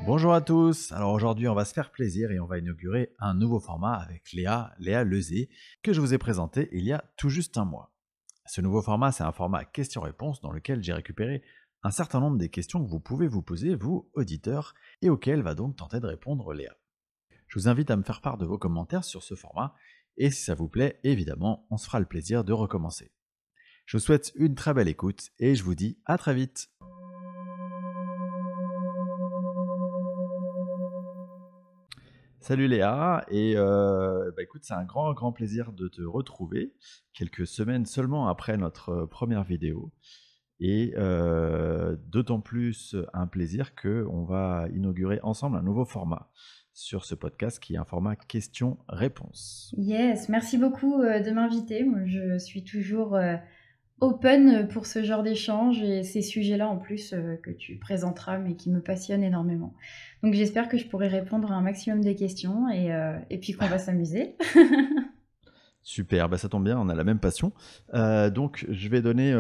Bonjour à tous, alors aujourd'hui on va se faire plaisir et on va inaugurer un nouveau format avec Léa Lezé, que je vous ai présenté il y a tout juste un mois. Ce nouveau format, c'est un format questions-réponses dans lequel j'ai récupéré un certain nombre des questions que vous pouvez vous poser, vous, auditeurs, et auxquelles va donc tenter de répondre Léa. Je vous invite à me faire part de vos commentaires sur ce format, et si ça vous plaît, évidemment, on se fera le plaisir de recommencer. Je vous souhaite une très belle écoute, et je vous dis à très vite. Salut Léa, et écoute, c'est un grand plaisir de te retrouver, quelques semaines seulement après notre première vidéo, et d'autant plus un plaisir qu'on va inaugurer ensemble un nouveau format sur ce podcast qui est un format questions-réponses. Yes, merci beaucoup de m'inviter. Moi, je suis toujours open pour ce genre d'échange et ces sujets-là en plus que tu présenteras, mais qui me passionnent énormément. Donc j'espère que je pourrai répondre à un maximum des questions et puis qu'on va s'amuser. Super, bah ça tombe bien, on a la même passion. Donc, je vais donner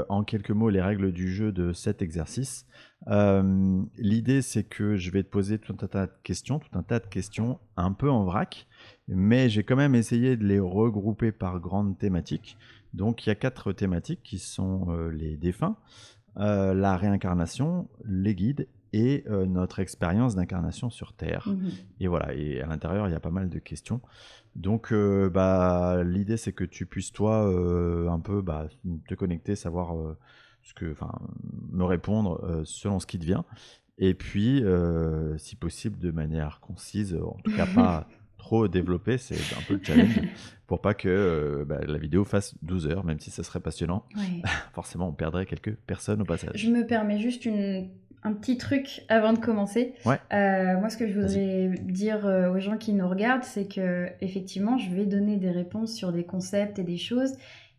en quelques mots les règles du jeu de cet exercice. L'idée, c'est que je vais te poser tout un tas de questions un peu en vrac, mais j'ai quand même essayé de les regrouper par grandes thématiques. Donc, il y a 4 thématiques qui sont les défunts, la réincarnation, les guides et notre expérience d'incarnation sur Terre. Et voilà, et à l'intérieur, il y a pas mal de questions. Donc, l'idée, c'est que tu puisses, toi, un peu te connecter, savoir me répondre selon ce qui te vient. Et puis, si possible, de manière concise, en tout cas pas trop développée, c'est un peu le challenge, pour pas que la vidéo fasse 12 heures, même si ça serait passionnant. Ouais. Forcément, on perdrait quelques personnes au passage. Je me permets juste un petit truc avant de commencer. Ouais. Moi, ce que je voudrais dire aux gens qui nous regardent, c'est que effectivement, je vais donner des réponses sur des concepts et des choses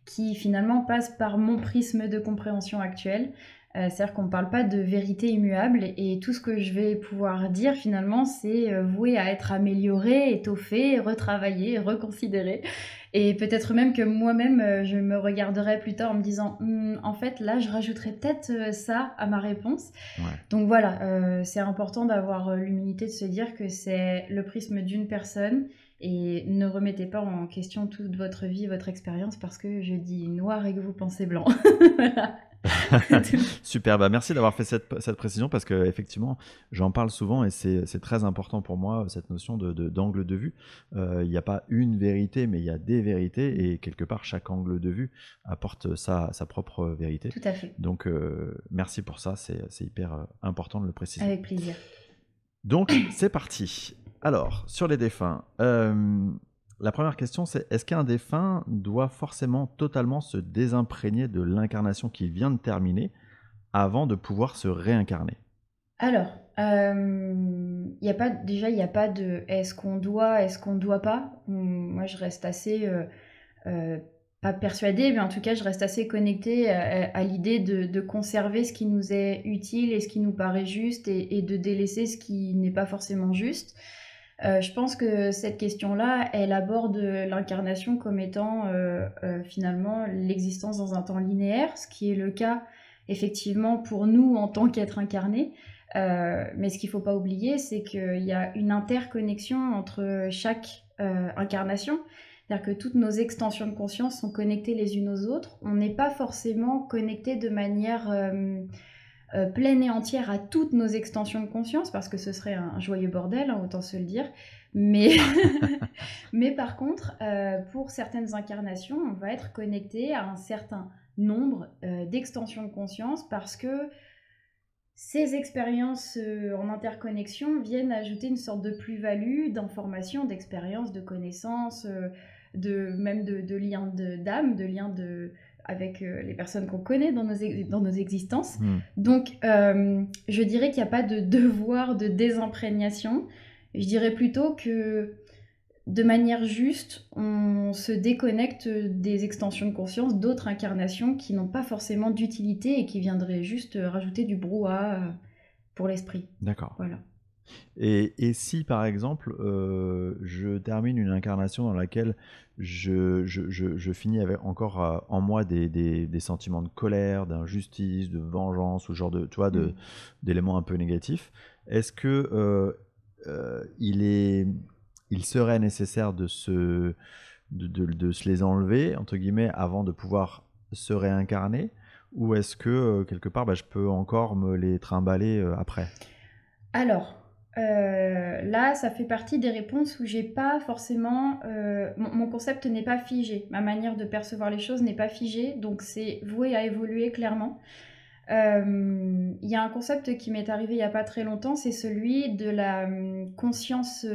qui finalement passent par mon prisme de compréhension actuelle. C'est-à-dire qu'on ne parle pas de vérité immuable et tout ce que je vais pouvoir dire finalement, c'est voué à être amélioré, étoffé, retravaillé, reconsidéré. Et peut-être même que moi-même, je me regarderai plus tard en me disant en fait, là, je rajouterais peut-être ça à ma réponse. Ouais. Donc voilà, c'est important d'avoir l'humilité de se dire que c'est le prisme d'une personne et ne remettez pas en question toute votre vie, votre expérience parce que je dis noir et que vous pensez blanc. Voilà. Super, merci d'avoir fait cette précision parce que effectivement, j'en parle souvent et c'est très important pour moi, cette notion d'angle de vue. Il n'y a pas une vérité, mais il y a des vérités et quelque part, chaque angle de vue apporte sa propre vérité. Tout à fait. Donc, merci pour ça, c'est hyper important de le préciser. Avec plaisir. Donc, c'est parti. Alors, sur les défunts, la première question, c'est est-ce qu'un défunt doit forcément totalement se désimprégner de l'incarnation qu'il vient de terminer avant de pouvoir se réincarner? Alors, il n'y a pas de est-ce qu'on doit pas. Moi, je reste assez, pas persuadée, mais en tout cas, je reste assez connectée à l'idée de conserver ce qui nous est utile et ce qui nous paraît juste et de délaisser ce qui n'est pas forcément juste. Je pense que cette question-là, elle aborde l'incarnation comme étant finalement l'existence dans un temps linéaire, ce qui est le cas effectivement pour nous en tant qu'être incarné. Mais ce qu'il ne faut pas oublier, c'est qu'il y a une interconnexion entre chaque incarnation. C'est-à-dire que toutes nos extensions de conscience sont connectées les unes aux autres. On n'est pas forcément connecté de manière pleine et entière à toutes nos extensions de conscience, parce que ce serait un joyeux bordel, hein, autant se le dire. Mais, mais par contre, pour certaines incarnations, on va être connecté à un certain nombre d'extensions de conscience parce que ces expériences en interconnexion viennent ajouter une sorte de plus-value d'information, d'expérience, de connaissances, même de liens d'âme, de liens avec les personnes qu'on connaît dans nos existences. Donc, je dirais qu'il n'y a pas de devoir de désimprégnation. Je dirais plutôt que de manière juste, on se déconnecte des extensions de conscience d'autres incarnations qui n'ont pas forcément d'utilité et qui viendraient juste rajouter du brouhaha pour l'esprit. D'accord. Voilà. Et si, par exemple, je termine une incarnation dans laquelle je finis avec encore en moi des sentiments de colère, d'injustice, de vengeance, ou genre de, tu vois, Mm. d'éléments un peu négatifs, est-ce que il serait nécessaire de se les enlever, entre guillemets, avant de pouvoir se réincarner? Ou est-ce que, quelque part, bah, je peux encore me les trimballer après? Alors, là, ça fait partie des réponses où j'ai pas forcément... mon concept n'est pas figé. Ma manière de percevoir les choses n'est pas figée, donc c'est voué à évoluer clairement. Il y a un concept qui m'est arrivé il y a pas très longtemps, c'est celui de la conscience,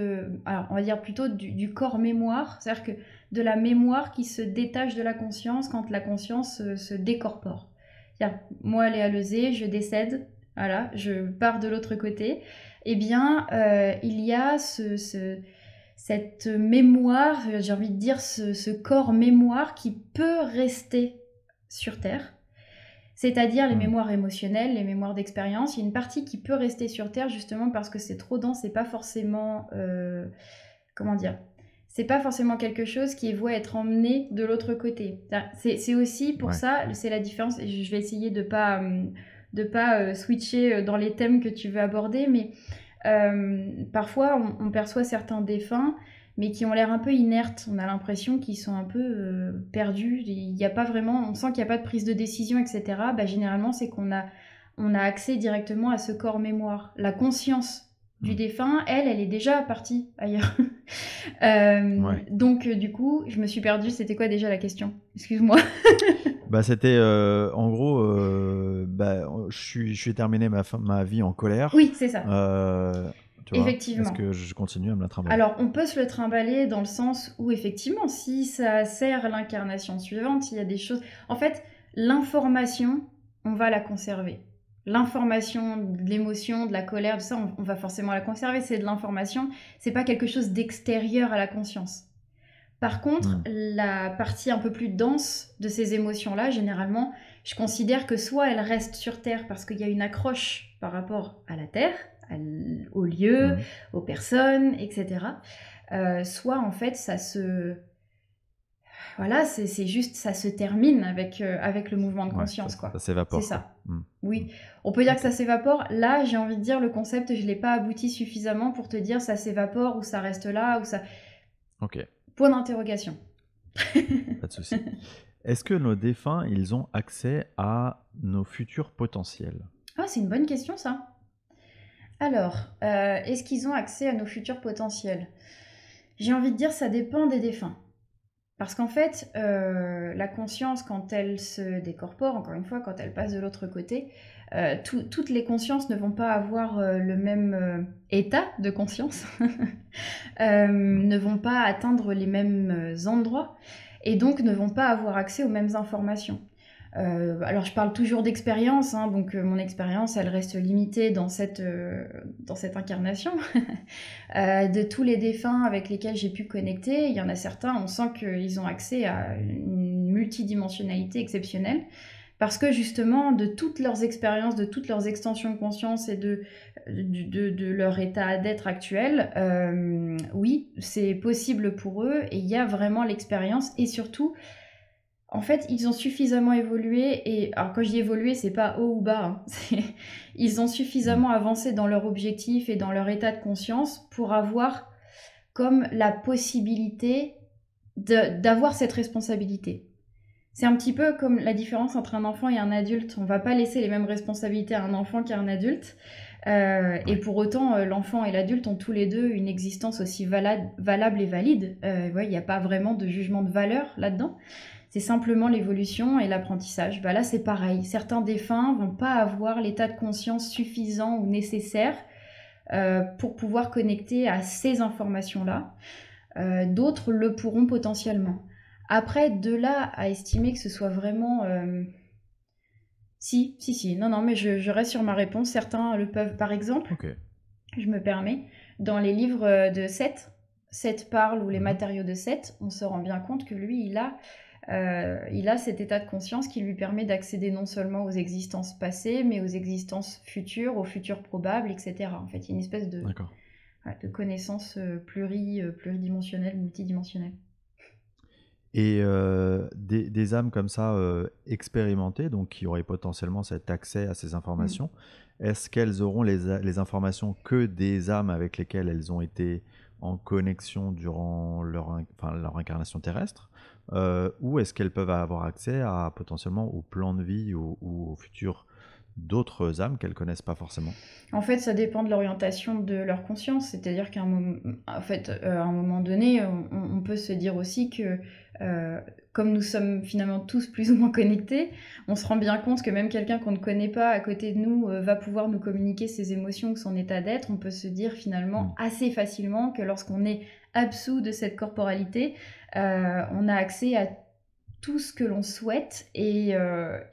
alors on va dire plutôt du corps mémoire, c'est-à-dire que de la mémoire qui se détache de la conscience quand la conscience se décorpore. C'est-à-dire, moi, Léa Lezé, je décède, voilà, je pars de l'autre côté. Eh bien, il y a cette mémoire, j'ai envie de dire ce corps mémoire qui peut rester sur Terre, c'est-à-dire les Hmm. mémoires émotionnelles, les mémoires d'expérience. Il y a une partie qui peut rester sur Terre justement parce que c'est trop dense, c'est pas forcément... comment dire, c'est pas forcément quelque chose qui est voué à être emmené de l'autre côté. C'est aussi pour Ouais. ça, c'est la différence, et je vais essayer de pas switcher dans les thèmes que tu veux aborder, mais parfois on perçoit certains défunts mais qui ont l'air un peu inertes. On a l'impression qu'ils sont un peu perdus. Il y a pas vraiment, on sent qu'il n'y a pas de prise de décision, etc. Bah, généralement, c'est on a accès directement à ce corps mémoire. La conscience du Hmm. défunt, elle est déjà partie ailleurs. Ouais. Donc, du coup, je me suis perdue. C'était quoi déjà la question? Excuse-moi. Bah, c'était en gros, bah, je suis terminé ma vie en colère. Oui, c'est ça. Euh, Tu vois, est-ce Effectivement. que je continue à me la trimballer? Alors, on peut se le trimballer dans le sens où, effectivement, si ça sert à l'incarnation suivante, il y a des choses... En fait, l'information, on va la conserver. L'information, de l'émotion, de la colère, tout ça, on va forcément la conserver. C'est de l'information. C'est pas quelque chose d'extérieur à la conscience. Par contre, Hmm. la partie un peu plus dense de ces émotions-là, généralement, je considère que soit elles restent sur Terre parce qu'il y a une accroche par rapport à la Terre, au lieu, Hmm. aux personnes, etc. Soit en fait ça se... Voilà, c'est juste, ça se termine avec le mouvement de Ouais, conscience, ça quoi. C'est s'évapore, quoi. ça. Hmm. Hmm. Oui, on peut dire que Ok. ça s'évapore. Là, j'ai envie de dire, le concept, je l'ai pas abouti suffisamment pour te dire ça s'évapore ou ça reste là, ou ça... Ok, Point d'interrogation. pas de souci. Est-ce que nos défunts, ils ont accès à nos futurs potentiels? Ah, c'est une bonne question, ça. Alors, est-ce qu'ils ont accès à nos futurs potentiels? J'ai envie de dire ça dépend des défunts. Parce qu'en fait, la conscience, quand elle se décorpore, encore une fois, quand elle passe de l'autre côté, toutes les consciences ne vont pas avoir le même état de conscience, Hmm. ne vont pas atteindre les mêmes endroits, et donc ne vont pas avoir accès aux mêmes informations. Alors je parle toujours d'expérience, hein, donc mon expérience elle reste limitée dans cette incarnation. De tous les défunts avec lesquels j'ai pu connecter, il y en a certains, on sent qu'ils ont accès à une multidimensionnalité exceptionnelle. Parce que justement, de toutes leurs expériences, de toutes leurs extensions de conscience et de leur état d'être actuel, oui, c'est possible pour eux et il y a vraiment l'expérience et surtout en fait, ils ont suffisamment évolué, et alors quand je dis évolué, c'est pas haut ou bas, hein, ils ont Hmm. suffisamment avancé dans leur objectif et dans leur état de conscience pour avoir comme la possibilité d'avoir cette responsabilité. C'est un petit peu comme la différence entre un enfant et un adulte. On va pas laisser les mêmes responsabilités à un enfant qu'à un adulte. Et Ouais. pour autant, l'enfant et l'adulte ont tous les deux une existence aussi valable et valide. Ouais, il n'y a pas vraiment de jugement de valeur là-dedans. C'est simplement l'évolution et l'apprentissage. Bah là, c'est pareil. Certains défunts vont pas avoir l'état de conscience suffisant ou nécessaire pour pouvoir connecter à ces informations-là. D'autres le pourront potentiellement. Après, de là à estimer que ce soit vraiment... Si. Non, mais je reste sur ma réponse. Certains le peuvent. Par exemple, Ok. je me permets, dans les livres de Seth parle ou les Mhm. matériaux de Seth, on se rend bien compte que lui, il a il a cet état de conscience qui lui permet d'accéder non seulement aux existences passées, mais aux existences futures, aux futurs probables, etc. En fait, il y a une espèce de, D'accord. ouais, de connaissance pluridimensionnelle, multidimensionnelle. Et des âmes comme ça expérimentées, donc qui auraient potentiellement cet accès à ces Mm. informations, est-ce qu'elles auront les informations que des âmes avec lesquelles elles ont été en connexion durant leur incarnation terrestre, ou est-ce qu'elles peuvent avoir accès à potentiellement au plan de vie ou au futur d'autres âmes qu'elles connaissent pas forcément? En fait, ça dépend de l'orientation de leur conscience. C'est-à-dire qu'à un moment, en fait, à un moment donné, on peut se dire aussi que, euh, comme nous sommes finalement tous plus ou moins connectés, on se rend bien compte que même quelqu'un qu'on ne connaît pas à côté de nous va pouvoir nous communiquer ses émotions ou son état d'être. On peut se dire finalement Hmm. assez facilement que lorsqu'on est absous de cette corporalité, on a accès à tout ce que l'on souhaite et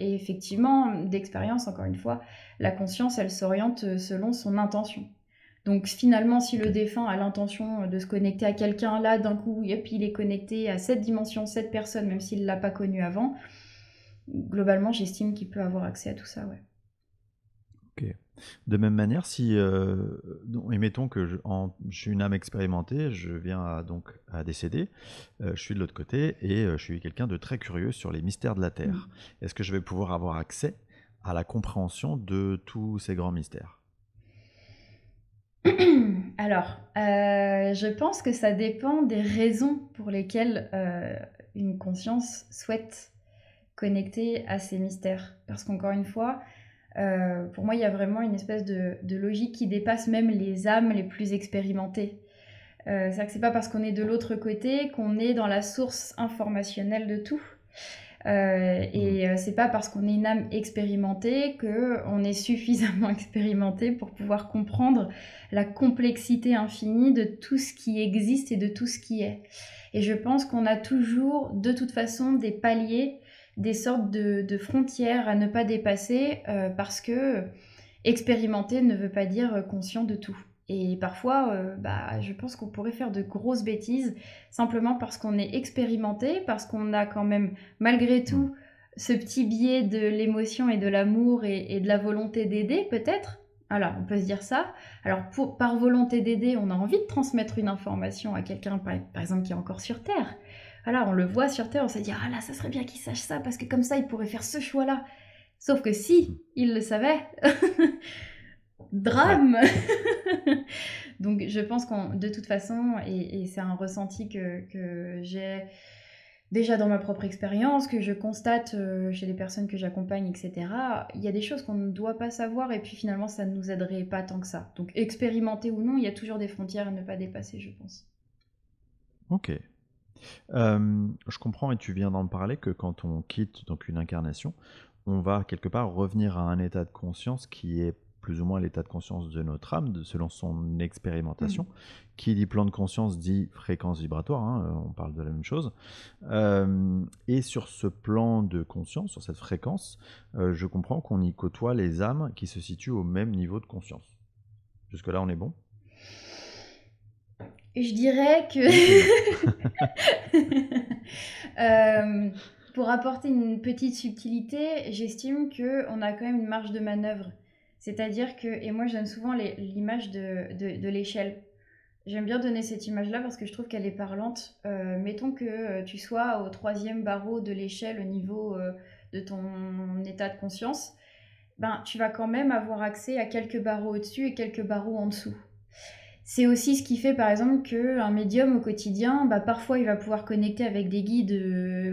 effectivement, d'expérience, encore une fois, la conscience, elle s'oriente selon son intention. Donc finalement, si le Ok. défunt a l'intention de se connecter à quelqu'un, là, d'un coup, et puis il est connecté à cette dimension, cette personne, même s'il ne l'a pas connue avant, globalement, j'estime qu'il peut avoir accès à tout ça, ouais. Ok. De même manière, si, admettons que je suis une âme expérimentée, je viens donc à décéder, je suis de l'autre côté et je suis quelqu'un de très curieux sur les mystères de la Terre. Mm. Est-ce que je vais pouvoir avoir accès à la compréhension de tous ces grands mystères? Alors, je pense que ça dépend des raisons pour lesquelles une conscience souhaite connecter à ces mystères. Parce qu'encore une fois, pour moi, il y a vraiment une espèce de logique qui dépasse même les âmes les plus expérimentées. C'est-à-dire que c'est pas parce qu'on est de l'autre côté qu'on est dans la source informationnelle de tout. Hmm. C'est pas parce qu'on est une âme expérimentée qu'on est suffisamment expérimenté pour pouvoir comprendre la complexité infinie de tout ce qui existe et de tout ce qui est. Et je pense qu'on a toujours, de toute façon, des paliers, des sortes de frontières à ne pas dépasser parce que expérimenter ne veut pas dire conscient de tout. Et parfois, je pense qu'on pourrait faire de grosses bêtises simplement parce qu'on est expérimenté, parce qu'on a quand même, malgré Hmm. tout, ce petit biais de l'émotion et de l'amour et de la volonté d'aider, peut-être. Alors, on peut se dire ça. Alors, par volonté d'aider, on a envie de transmettre une information à quelqu'un, par exemple, qui est encore sur Terre. Voilà, on le voit sur Terre, on se dit, ah là, ça serait bien qu'il sache ça, parce que comme ça, il pourrait faire ce choix-là. Sauf que Hmm. si il le savait, Ouais. drame. Donc je pense qu'on, de toute façon, et c'est un ressenti que j'ai déjà dans ma propre expérience, que je constate chez les personnes que j'accompagne, etc., il y a des choses qu'on ne doit pas savoir et puis finalement ça ne nous aiderait pas tant que ça. Donc expérimenter ou non, il y a toujours des frontières à ne pas dépasser, je pense. Ok. Je comprends et tu viens d'en parler que quand on quitte donc une incarnation, on va quelque part revenir à un état de conscience qui est plus ou moins l'état de conscience de notre âme, selon son expérimentation. Mm. Qui dit plan de conscience dit fréquence vibratoire, hein, on parle de la même chose. Et sur ce plan de conscience, sur cette fréquence, je comprends qu'on y côtoie les âmes qui se situent au même niveau de conscience. Jusque-là, on est bon? Et je dirais Oui ou non? que pour apporter une petite subtilité, j'estime qu'on a quand même une marge de manœuvre. C'est-à-dire que, et moi j'aime souvent l'image de l'échelle. J'aime bien donner cette image-là parce que je trouve qu'elle est parlante. Mettons que tu sois au troisième barreau de l'échelle au niveau de ton état de conscience. Ben, tu vas quand même avoir accès à quelques barreaux au-dessus et quelques barreaux en dessous. C'est aussi ce qui fait par exemple qu'un médium au quotidien, parfois il va pouvoir connecter avec des guides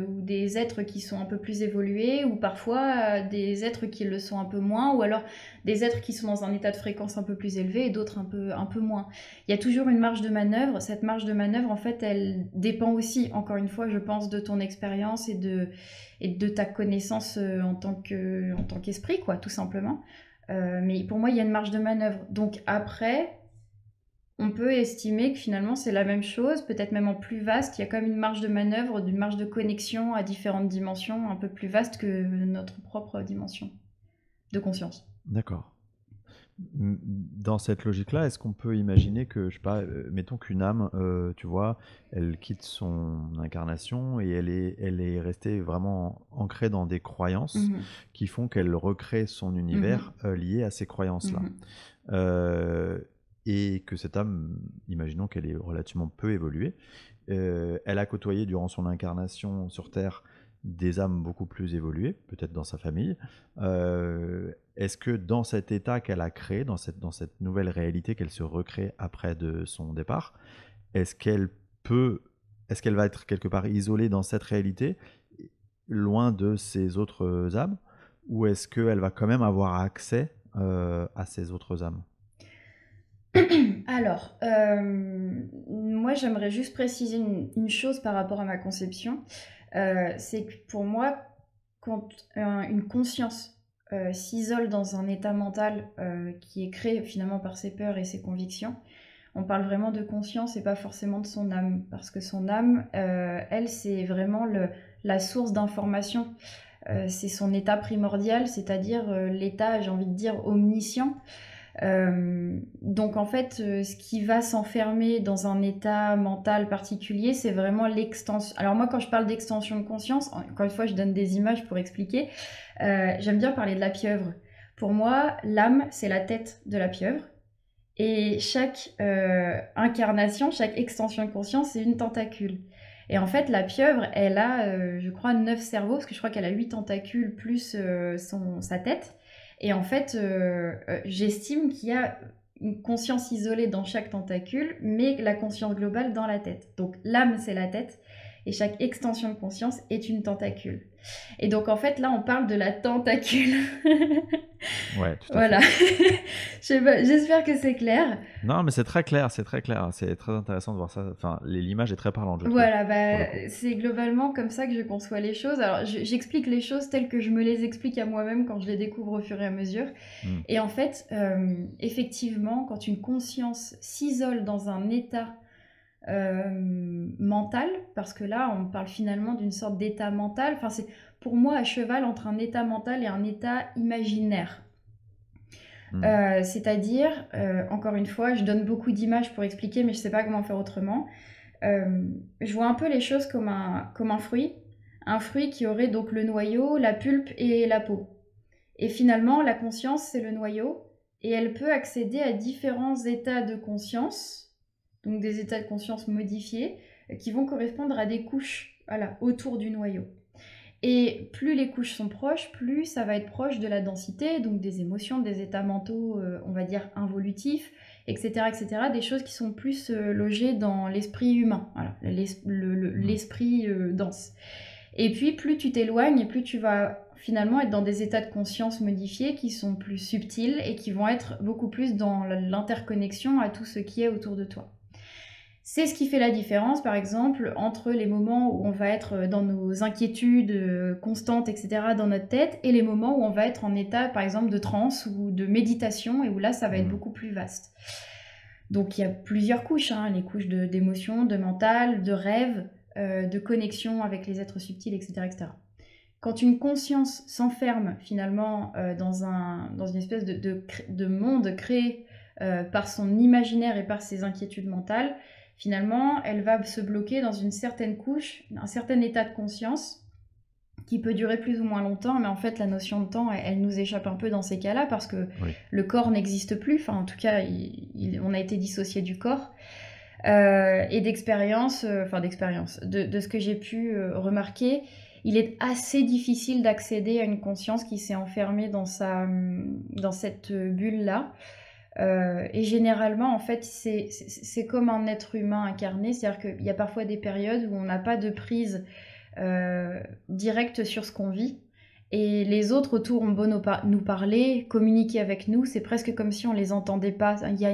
ou des êtres qui sont un peu plus évolués, ou parfois des êtres qui le sont un peu moins, ou alors des êtres qui sont dans un état de fréquence un peu plus élevé et d'autres un peu moins. Il y a toujours une marge de manœuvre. Cette marge de manœuvre, en fait, elle dépend aussi, encore une fois, je pense, de ton expérience et de ta connaissance en tant qu'esprit, quoi, tout simplement. Mais pour moi, il y a une marge de manœuvre. Donc après, on peut estimer que finalement c'est la même chose, peut-être même en plus vaste. Il y a quand même une marge de manœuvre, une marge de connexion à différentes dimensions, un peu plus vaste que notre propre dimension de conscience. D'accord. Dans cette logique-là, est-ce qu'on peut imaginer que, je sais pas, mettons qu'une âme, tu vois, elle quitte son incarnation et elle est restée vraiment ancrée dans des croyances Mhm. qui font qu'elle recrée son univers Mhm. lié à ces croyances-là. Mhm. Euh, et que cette âme, imaginons qu'elle ait relativement peu évolué, elle a côtoyé durant son incarnation sur Terre des âmes beaucoup plus évoluées, peut-être dans sa famille. Est-ce que dans cet état qu'elle a créé, dans cette nouvelle réalité qu'elle se recrée après de son départ, est-ce qu'elle peut, est-ce qu'elle va être quelque part isolée dans cette réalité, loin de ses autres âmes, ou est-ce qu'elle va quand même avoir accès à ces autres âmes? Alors, moi j'aimerais juste préciser une chose par rapport à ma conception. C'est que pour moi, quand une conscience s'isole dans un état mental qui est créé finalement par ses peurs et ses convictions, on parle vraiment de conscience et pas forcément de son âme. Parce que son âme, elle, c'est vraiment la source d'information. C'est son état primordial, c'est-à-dire l'état, j'ai envie de dire, omniscient. Donc en fait, ce qui va s'enfermer dans un état mental particulier, c'est vraiment l'extension. Alors moi, quand je parle d'extension de conscience, encore une fois, je donne des images pour expliquer. J'aime bien parler de la pieuvre. Pour moi, l'âme, c'est la tête de la pieuvre. Et chaque incarnation, chaque extension de conscience, c'est une tentacule. Et en fait, la pieuvre, elle a, je crois, 9 cerveaux, parce que je crois qu'elle a 8 tentacules plus sa tête. Et en fait, j'estime qu'il y a une conscience isolée dans chaque tentacule, mais la conscience globale dans la tête. Donc l'âme, c'est la tête, et chaque extension de conscience est une tentacule. Et donc en fait, là, on parle de la tentacule. Ouais, tout à Voilà. fait. J'espère que c'est clair. Non, mais c'est très clair, c'est très clair. C'est très intéressant de voir ça. Enfin, l'image est très parlante, je trouve, Voilà, pour le coup. c'est globalement comme ça que je conçois les choses. Alors, j'explique les choses telles que je me les explique à moi-même quand je les découvre au fur et à mesure. Hmm. Et en fait, effectivement, quand une conscience s'isole dans un état mental, parce que là, on parle finalement d'une sorte d'état mental, enfin, c'est pour moi à cheval entre un état mental et un état imaginaire. Hmm. C'est-à-dire, encore une fois, je donne beaucoup d'images pour expliquer, mais je ne sais pas comment faire autrement. Je vois un peu les choses comme un fruit qui aurait donc le noyau, la pulpe et la peau. Et finalement, la conscience, c'est le noyau, et elle peut accéder à différents états de conscience, donc des états de conscience modifiés, qui vont correspondre à des couches, voilà, autour du noyau. Et plus les couches sont proches, plus ça va être proche de la densité, donc des émotions, des états mentaux, on va dire involutifs, etc., etc., des choses qui sont plus logées dans l'esprit humain, voilà, l'esprit dense. Et puis plus tu t'éloignes, et plus tu vas finalement être dans des états de conscience modifiés qui sont plus subtils et qui vont être beaucoup plus dans l'interconnexion à tout ce qui est autour de toi. C'est ce qui fait la différence, par exemple, entre les moments où on va être dans nos inquiétudes constantes, etc., dans notre tête, et les moments où on va être en état, par exemple, de transe ou de méditation, et où là, ça va être beaucoup plus vaste. Donc, il y a plusieurs couches, hein, les couches d'émotion, de mental, de rêve, de connexion avec les êtres subtils, etc., etc. Quand une conscience s'enferme finalement dans une espèce de monde créé par son imaginaire et par ses inquiétudes mentales, finalement, elle va se bloquer dans une certaine couche, un certain état de conscience qui peut durer plus ou moins longtemps, mais en fait, la notion de temps, elle nous échappe un peu dans ces cas-là parce que Oui. le corps n'existe plus. Enfin, en tout cas, on a été dissocié du corps. Et d'expérience, de ce que j'ai pu remarquer, il est assez difficile d'accéder à une conscience qui s'est enfermée dans cette bulle-là. Et généralement, en fait, c'est comme un être humain incarné, c'est-à-dire qu'il y a parfois des périodes où on n'a pas de prise directe sur ce qu'on vit. Et les autres autour ont beau nous parler, communiquer avec nous, c'est presque comme si on les entendait pas. Il y a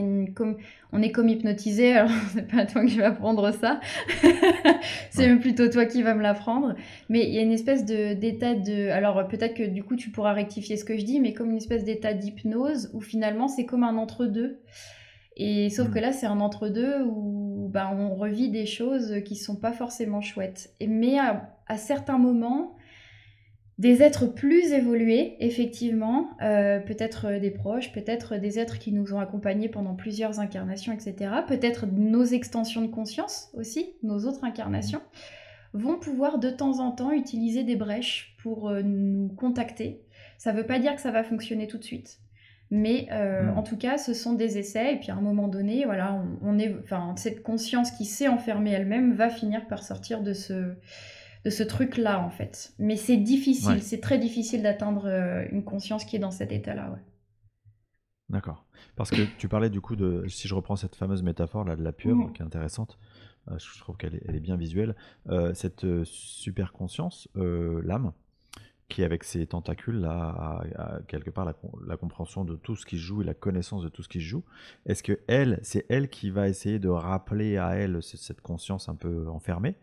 on est comme hypnotisé, alors c'est pas toi que je vais apprendre ça, c'est Ouais. même plutôt toi qui vas me l'apprendre. Mais il y a une espèce d'état de... Alors peut-être que du coup tu pourras rectifier ce que je dis, mais comme une espèce d'état d'hypnose où finalement c'est comme un entre-deux. Et sauf que là, c'est un entre-deux où on revit des choses qui sont pas forcément chouettes. Mais à certains moments, Des êtres plus évolués, effectivement, peut-être des proches, peut-être des êtres qui nous ont accompagnés pendant plusieurs incarnations, etc. Peut-être nos extensions de conscience aussi, nos autres Mhm. incarnations, vont pouvoir de temps en temps utiliser des brèches pour nous contacter. Ça ne veut pas dire que ça va fonctionner tout de suite. Mais en Mhm. tout cas, ce sont des essais, et puis à un moment donné, voilà, enfin, cette conscience qui s'est enfermée elle-même va finir par sortir de ce truc-là, en fait. Mais c'est difficile, Ouais, c'est très difficile d'atteindre une conscience qui est dans cet état-là, ouais. d'accord. Parce que tu parlais du coup de, si je reprends cette fameuse métaphore là de la pieuvre Mhm. qui est intéressante, je trouve elle est bien visuelle. Cette super conscience, l'âme, qui avec ses tentacules là, a quelque part la compréhension de tout ce qui se joue et la connaissance de tout ce qui se joue. Est-ce que c'est elle qui va essayer de rappeler à elle cette conscience un peu enfermée,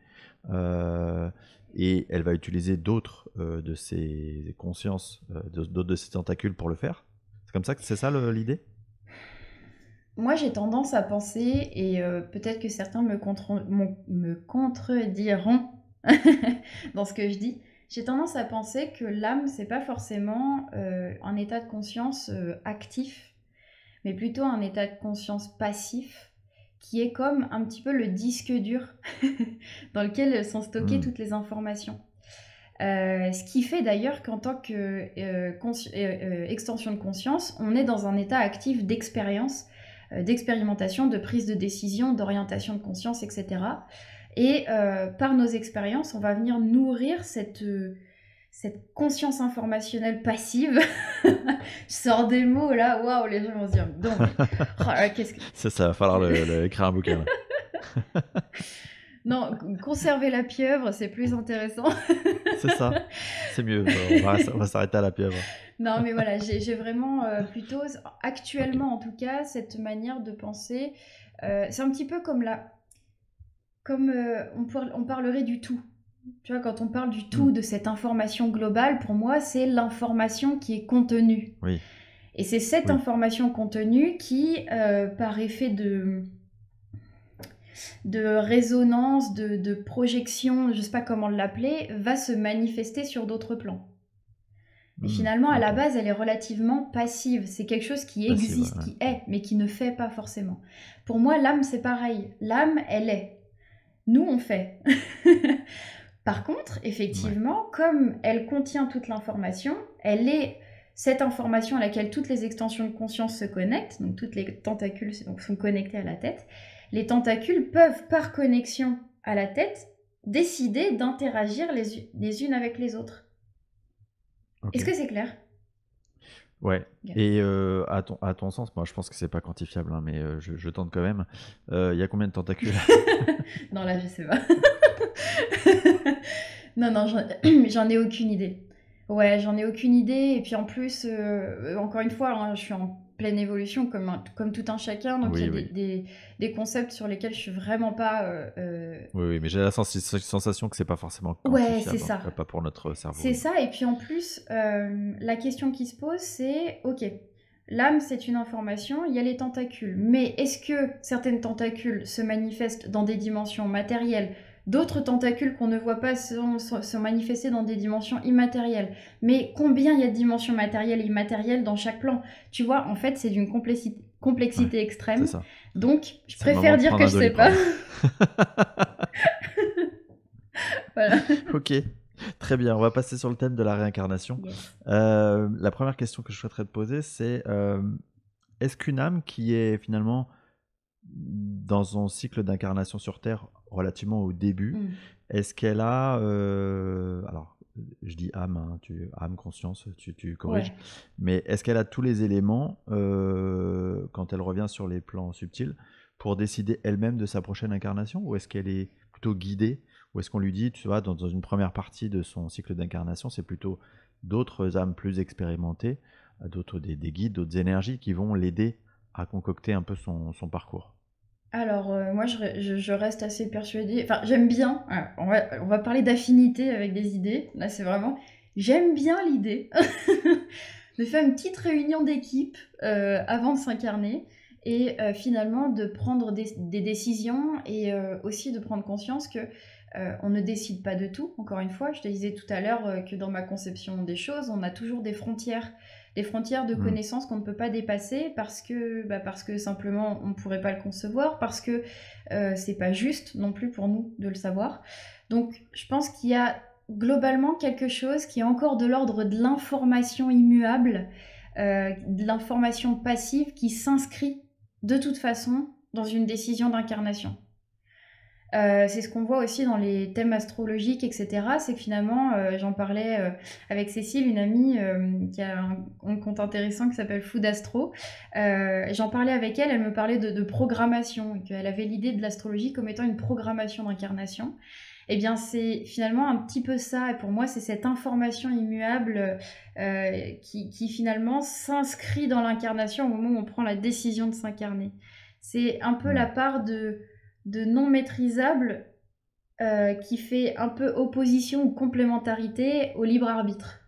euh, et elle va utiliser d'autres de ses consciences, d'autres de ses tentacules pour le faire. C'est comme ça que c'est ça l'idée. Moi, j'ai tendance à penser, et peut-être que certains me contrediront dans ce que je dis, j'ai tendance à penser que l'âme, c'est pas forcément un état de conscience actif, mais plutôt un état de conscience passif, qui est comme un petit peu le disque dur dans lequel sont stockées Hmm. toutes les informations. Ce qui fait d'ailleurs qu'en tant que extension de conscience, on est dans un état actif d'expérience, d'expérimentation, de prise de décision, d'orientation de conscience, etc. Et par nos expériences, on va venir nourrir cette conscience informationnelle passive. Je sors des mots là, waouh, les gens vont se dire, non mais, oh là, qu'est-ce que... Ça va falloir écrire un bouquin là. Non, conserver la pieuvre, c'est plus intéressant. C'est ça, c'est mieux. On va s'arrêter à la pieuvre. Non, mais voilà, j'ai vraiment plutôt, actuellement en tout cas, cette manière de penser. C'est un petit peu comme on parlerait du tout. Tu vois, quand on parle du Hmm. tout, de cette information globale, pour moi, c'est l'information qui est contenue. Oui, Et c'est cette oui. information contenue qui, par effet de résonance, de projection, je ne sais pas comment l'appeler, va se manifester sur d'autres plans. Mais Hmm. finalement, à la Ok. base, elle est relativement passive. C'est quelque chose qui Passive, existe, ouais. qui est, mais qui ne fait pas forcément. Pour moi, l'âme, c'est pareil. L'âme, elle est. Nous, on fait. Par contre, Ouais. effectivement, comme elle contient toute l'information, elle est cette information à laquelle toutes les extensions de conscience se connectent, donc toutes les tentacules sont connectés à la tête. Les tentacules peuvent, par connexion à la tête, décider d'interagir les unes avec les autres. Ok. Est-ce que c'est clair? Ouais. Ok. Et à ton sens, moi je pense que c'est pas quantifiable, hein, mais je tente quand même. Il y a combien de tentacules? Non, là, je sais pas. Non, non, j'en ai aucune idée. Ouais, j'en ai aucune idée. Et puis en plus, encore une fois, hein, je suis en pleine évolution comme tout un chacun. Donc il y Oui, a oui. des concepts sur lesquels je suis vraiment pas. Oui, oui, mais j'ai la sensation que c'est pas forcément Ouais, c'est quantifiable, en tout ça. cas pas pour notre cerveau C'est humain. ça. Et puis en plus, la question qui se pose, c'est ok, l'âme, c'est une information, il y a les tentacules. Mais est-ce que certaines tentacules se manifestent dans des dimensions matérielles? D'autres tentacules qu'on ne voit pas sont manifestés dans des dimensions immatérielles. Mais combien il y a de dimensions matérielles et immatérielles dans chaque plan? Tu vois, en fait, c'est d'une Ouais, complexité c'est extrême. ça. Donc, je C'est le moment préfère de dire prendre que un je sais pas. Doliprane. Voilà. Ok, très bien. On va passer sur le thème de la réincarnation. Yes. La première question que je souhaiterais te poser, c'est est-ce qu'une âme qui est finalement dans son cycle d'incarnation sur Terre relativement au début, Mm. est-ce qu'elle a, alors je dis âme, hein, âme, conscience, tu corriges, Ouais. mais est-ce qu'elle a tous les éléments quand elle revient sur les plans subtils pour décider elle-même de sa prochaine incarnation, ou est-ce qu'elle est plutôt guidée, ou est-ce qu'on lui dit, tu vois, dans une première partie de son cycle d'incarnation, c'est plutôt d'autres âmes plus expérimentées, d'autres des guides, d'autres énergies qui vont l'aider à concocter un peu son parcours. Alors, moi, je reste assez persuadée. Enfin, j'aime bien. On va parler d'affinité avec des idées. Là, c'est vraiment. J'aime bien l'idée de faire une petite réunion d'équipe avant de s'incarner et finalement de prendre des décisions et aussi de prendre conscience que on ne décide pas de tout. Encore une fois, je te disais tout à l'heure que dans ma conception des choses, on a toujours des frontières de Mm. connaissances qu'on ne peut pas dépasser parce que simplement on ne pourrait pas le concevoir, parce que c'est pas juste non plus pour nous de le savoir. Donc je pense qu'il y a globalement quelque chose qui est encore de l'ordre de l'information immuable, de l'information passive qui s'inscrit de toute façon dans une décision d'incarnation. C'est ce qu'on voit aussi dans les thèmes astrologiques, etc. C'est que finalement, j'en parlais avec Cécile, une amie qui a un compte intéressant qui s'appelle Food Astro. J'en parlais avec elle, elle me parlait de programmation, et qu'elle avait l'idée de l'astrologie comme étant une programmation d'incarnation. Eh bien, c'est finalement un petit peu ça, et pour moi, c'est cette information immuable qui finalement s'inscrit dans l'incarnation au moment où on prend la décision de s'incarner. C'est un peu la part de non maîtrisable qui fait un peu opposition ou complémentarité au libre arbitre.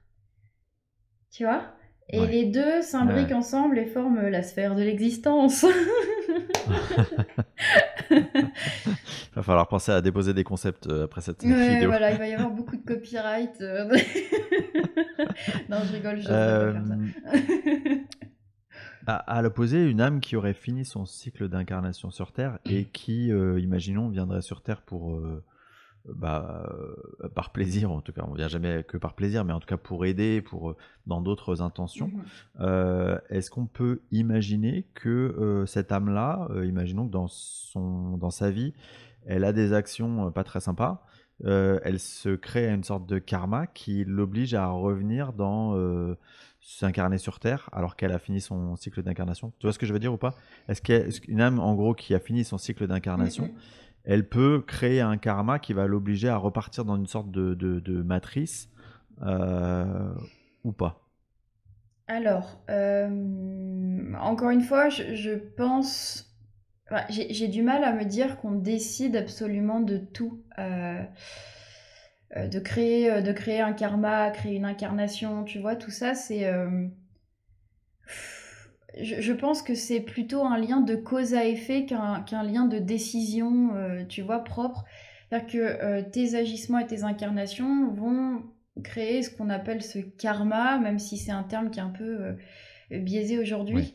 Tu vois? Et Ouais. les deux s'imbriquent Ouais. ensemble et forment la sphère de l'existence. Va falloir penser à déposer des concepts après cette Ouais, vidéo. voilà, il va y avoir beaucoup de copyright. Non, je rigole, je n'oserais pas faire ça. À l'opposé, une âme qui aurait fini son cycle d'incarnation sur Terre et qui, imaginons, viendrait sur Terre pour, par plaisir, en tout cas, on ne vient jamais que par plaisir, mais en tout cas pour aider, dans d'autres intentions. Est-ce qu'on peut imaginer que cette âme-là, imaginons que dans sa vie, elle a des actions pas très sympas, elle se crée une sorte de karma qui l'oblige à revenir s'incarner sur Terre alors qu'elle a fini son cycle d'incarnation. Tu vois ce que je veux dire ou pas? Est-ce qu'une âme, en gros, qui a fini son cycle d'incarnation, elle peut créer un karma qui va l'obliger à repartir dans une sorte de matrice ou pas? Alors, encore une fois, je pense... Enfin, j'ai du mal à me dire qu'on décide absolument de tout. De créer un karma, créer une incarnation, tu vois, tout ça, c'est... je pense que c'est plutôt un lien de cause à effet qu'un lien de décision, tu vois, propre. C'est-à-dire que tes agissements et tes incarnations vont créer ce qu'on appelle ce karma, même si c'est un terme qui est un peu biaisé Oui. aujourd'hui.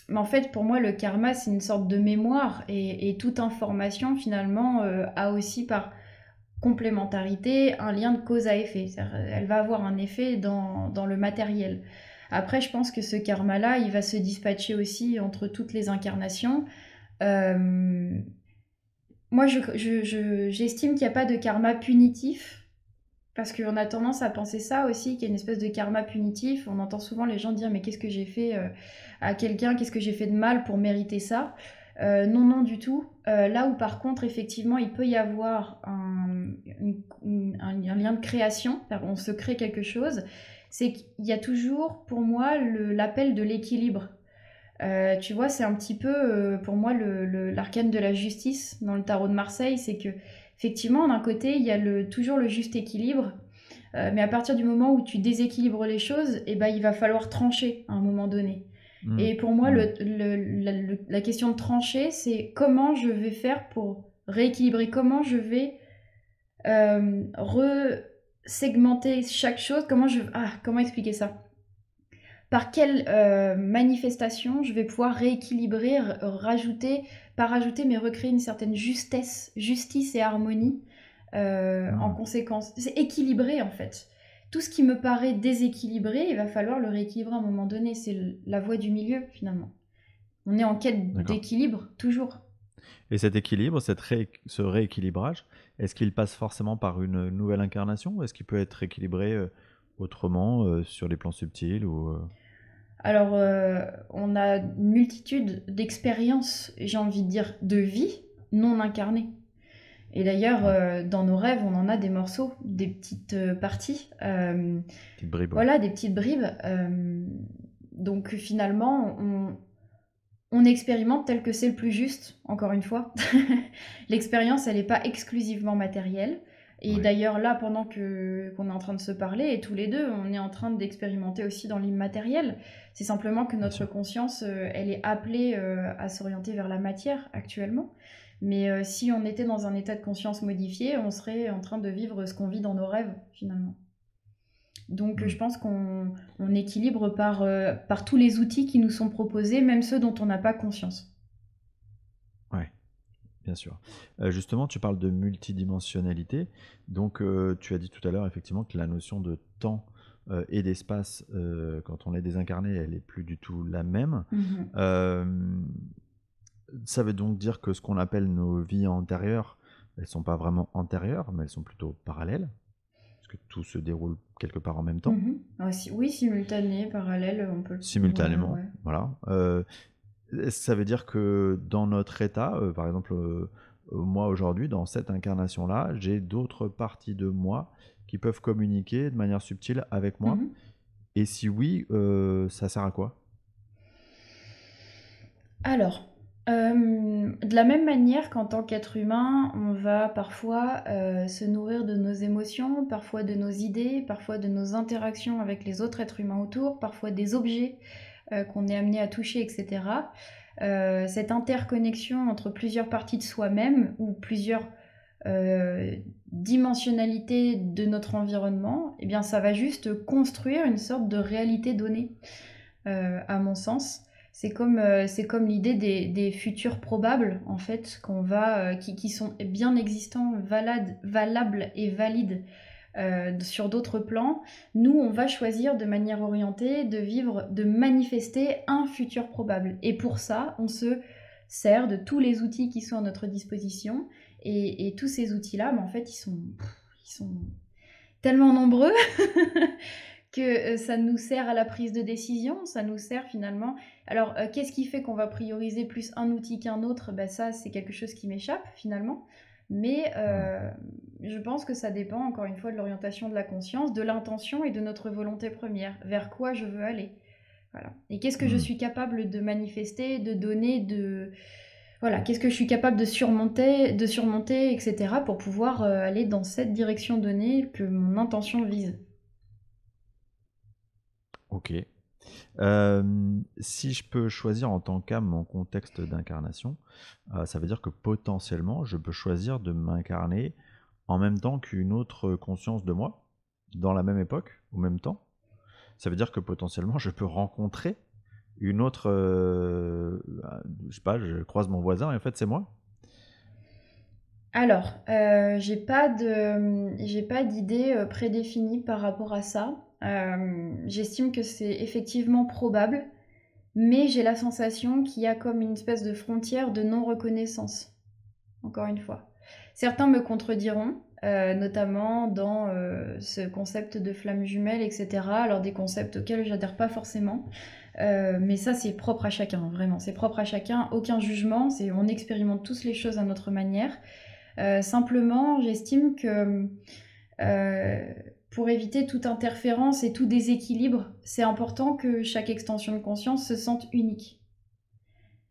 Mais en fait, pour moi, le karma, c'est une sorte de mémoire et toute information, finalement, a aussi par complémentarité un lien de cause à effet. Elle va avoir un effet dans le matériel. Après, je pense que ce karma-là, il va se dispatcher aussi entre toutes les incarnations. Moi, j'estime qu'il n'y a pas de karma punitif. Parce qu'on a tendance à penser ça aussi, qu'il y a une espèce de karma punitif. On entend souvent les gens dire mais qu'est-ce que j'ai fait à quelqu'un, qu'est-ce que j'ai fait de mal pour mériter ça. Non, non, du tout. Là où par contre, effectivement, il peut y avoir un lien de création, on se crée quelque chose, c'est qu'il y a toujours pour moi l'appel de l'équilibre. Tu vois, c'est un petit peu pour moi l'arcane de la justice dans le tarot de Marseille, c'est que effectivement, d'un côté, il y a toujours le juste équilibre, mais à partir du moment où tu déséquilibres les choses, eh ben, il va falloir trancher à un moment donné. Et pour moi, la question de trancher, c'est comment je vais faire pour rééquilibrer, comment je vais re-segmenter chaque chose, comment expliquer ça? Par quelle manifestation je vais pouvoir rééquilibrer, pas rajouter, mais recréer une certaine justice et harmonie en conséquence. C'est équilibré en fait. Tout ce qui me paraît déséquilibré, il va falloir le rééquilibrer à un moment donné. C'est la voie du milieu finalement. On est en quête d'équilibre, toujours. Et cet équilibre, ce rééquilibrage, est-ce qu'il passe forcément par une nouvelle incarnation ou est-ce qu'il peut être équilibré autrement sur les plans subtils ou Alors, on a une multitude d'expériences, j'ai envie de dire, de vie non incarnées. Et d'ailleurs, dans nos rêves, on en a des morceaux, des petites parties. petites bribes, voilà, des petites bribes. Donc finalement, on expérimente tel que c'est le plus juste, encore une fois. L'expérience, elle n'est pas exclusivement matérielle. Et Ouais, d'ailleurs, là, pendant qu'on est en train de se parler, et tous les deux, on est en train d'expérimenter aussi dans l'immatériel. C'est simplement que bien notre sûr. conscience, elle est appelée à s'orienter vers la matière actuellement. Mais si on était dans un état de conscience modifié, on serait en train de vivre ce qu'on vit dans nos rêves, finalement. Donc Hmm. je pense qu'on équilibre par tous les outils qui nous sont proposés, même ceux dont on n'a pas conscience. Ouais, bien sûr. Justement, tu parles de multidimensionnalité. Donc, tu as dit tout à l'heure, effectivement, que la notion de temps et d'espace, quand on est désincarné, elle est plus du tout la même. Mhm. Euh, Ça veut donc dire que ce qu'on appelle nos vies antérieures, elles sont pas vraiment antérieures, mais elles sont plutôt parallèles, parce que tout se déroule quelque part en même temps, Mhm. Ah, oui, simultané, parallèle, on peut ouais, simultanément. ouais. Voilà. Est-ce que ça veut dire que dans notre état, par exemple, moi aujourd'hui, dans cette incarnation-là, j'ai d'autres parties de moi qui peuvent communiquer de manière subtile avec moi? Mhm. Et si oui, ça sert à quoi? Alors, de la même manière qu'en tant qu'être humain, on va parfois se nourrir de nos émotions, parfois de nos idées, parfois de nos interactions avec les autres êtres humains autour, parfois des objets qu'on est amené à toucher, etc. Cette interconnexion entre plusieurs parties de soi-même ou plusieurs euh, dimensionnalités de notre environnement, eh bien, ça va juste construire une sorte de réalité donnée, à mon sens. C'est comme l'idée des futurs probables, en fait, qui sont bien existants, valables et valides sur d'autres plans. Nous, on va choisir de manière orientée de vivre, de manifester un futur probable. Et pour ça, on se sert de tous les outils qui sont à notre disposition. Et tous ces outils-là, en fait, ils sont tellement nombreux que ça nous sert à la prise de décision, ça nous sert finalement. Alors, qu'est-ce qui fait qu'on va prioriser plus un outil qu'un autre? Ben, ça, c'est quelque chose qui m'échappe finalement. Mais Hmm. je pense que ça dépend encore une fois de l'orientation de la conscience, de l'intention et de notre volonté première. Vers quoi je veux aller? Voilà. Et qu'est-ce que je Hmm. suis capable de manifester, de donner, de... Voilà, qu'est-ce que je suis capable de surmonter, etc. pour pouvoir aller dans cette direction donnée que mon intention vise. Ok. Si je peux choisir en tant qu'âme mon contexte d'incarnation, ça veut dire que potentiellement, je peux choisir de m'incarner en même temps qu'une autre conscience de moi, dans la même époque, au même temps. Ça veut dire que potentiellement, je peux rencontrer une autre... je sais pas, je croise mon voisin et en fait, c'est moi. Alors, j'ai pas d'idée prédéfinie par rapport à ça. J'estime que c'est effectivement probable, mais j'ai la sensation qu'il y a comme une espèce de frontière de non-reconnaissance, encore une fois. Certains me contrediront, notamment dans ce concept de flamme jumelle, etc. Alors des concepts auxquels j'adhère pas forcément, mais ça c'est propre à chacun, vraiment. C'est propre à chacun, aucun jugement. On expérimente tous les choses à notre manière. Simplement, j'estime que euh, pour éviter toute interférence et tout déséquilibre, c'est important que chaque extension de conscience se sente unique.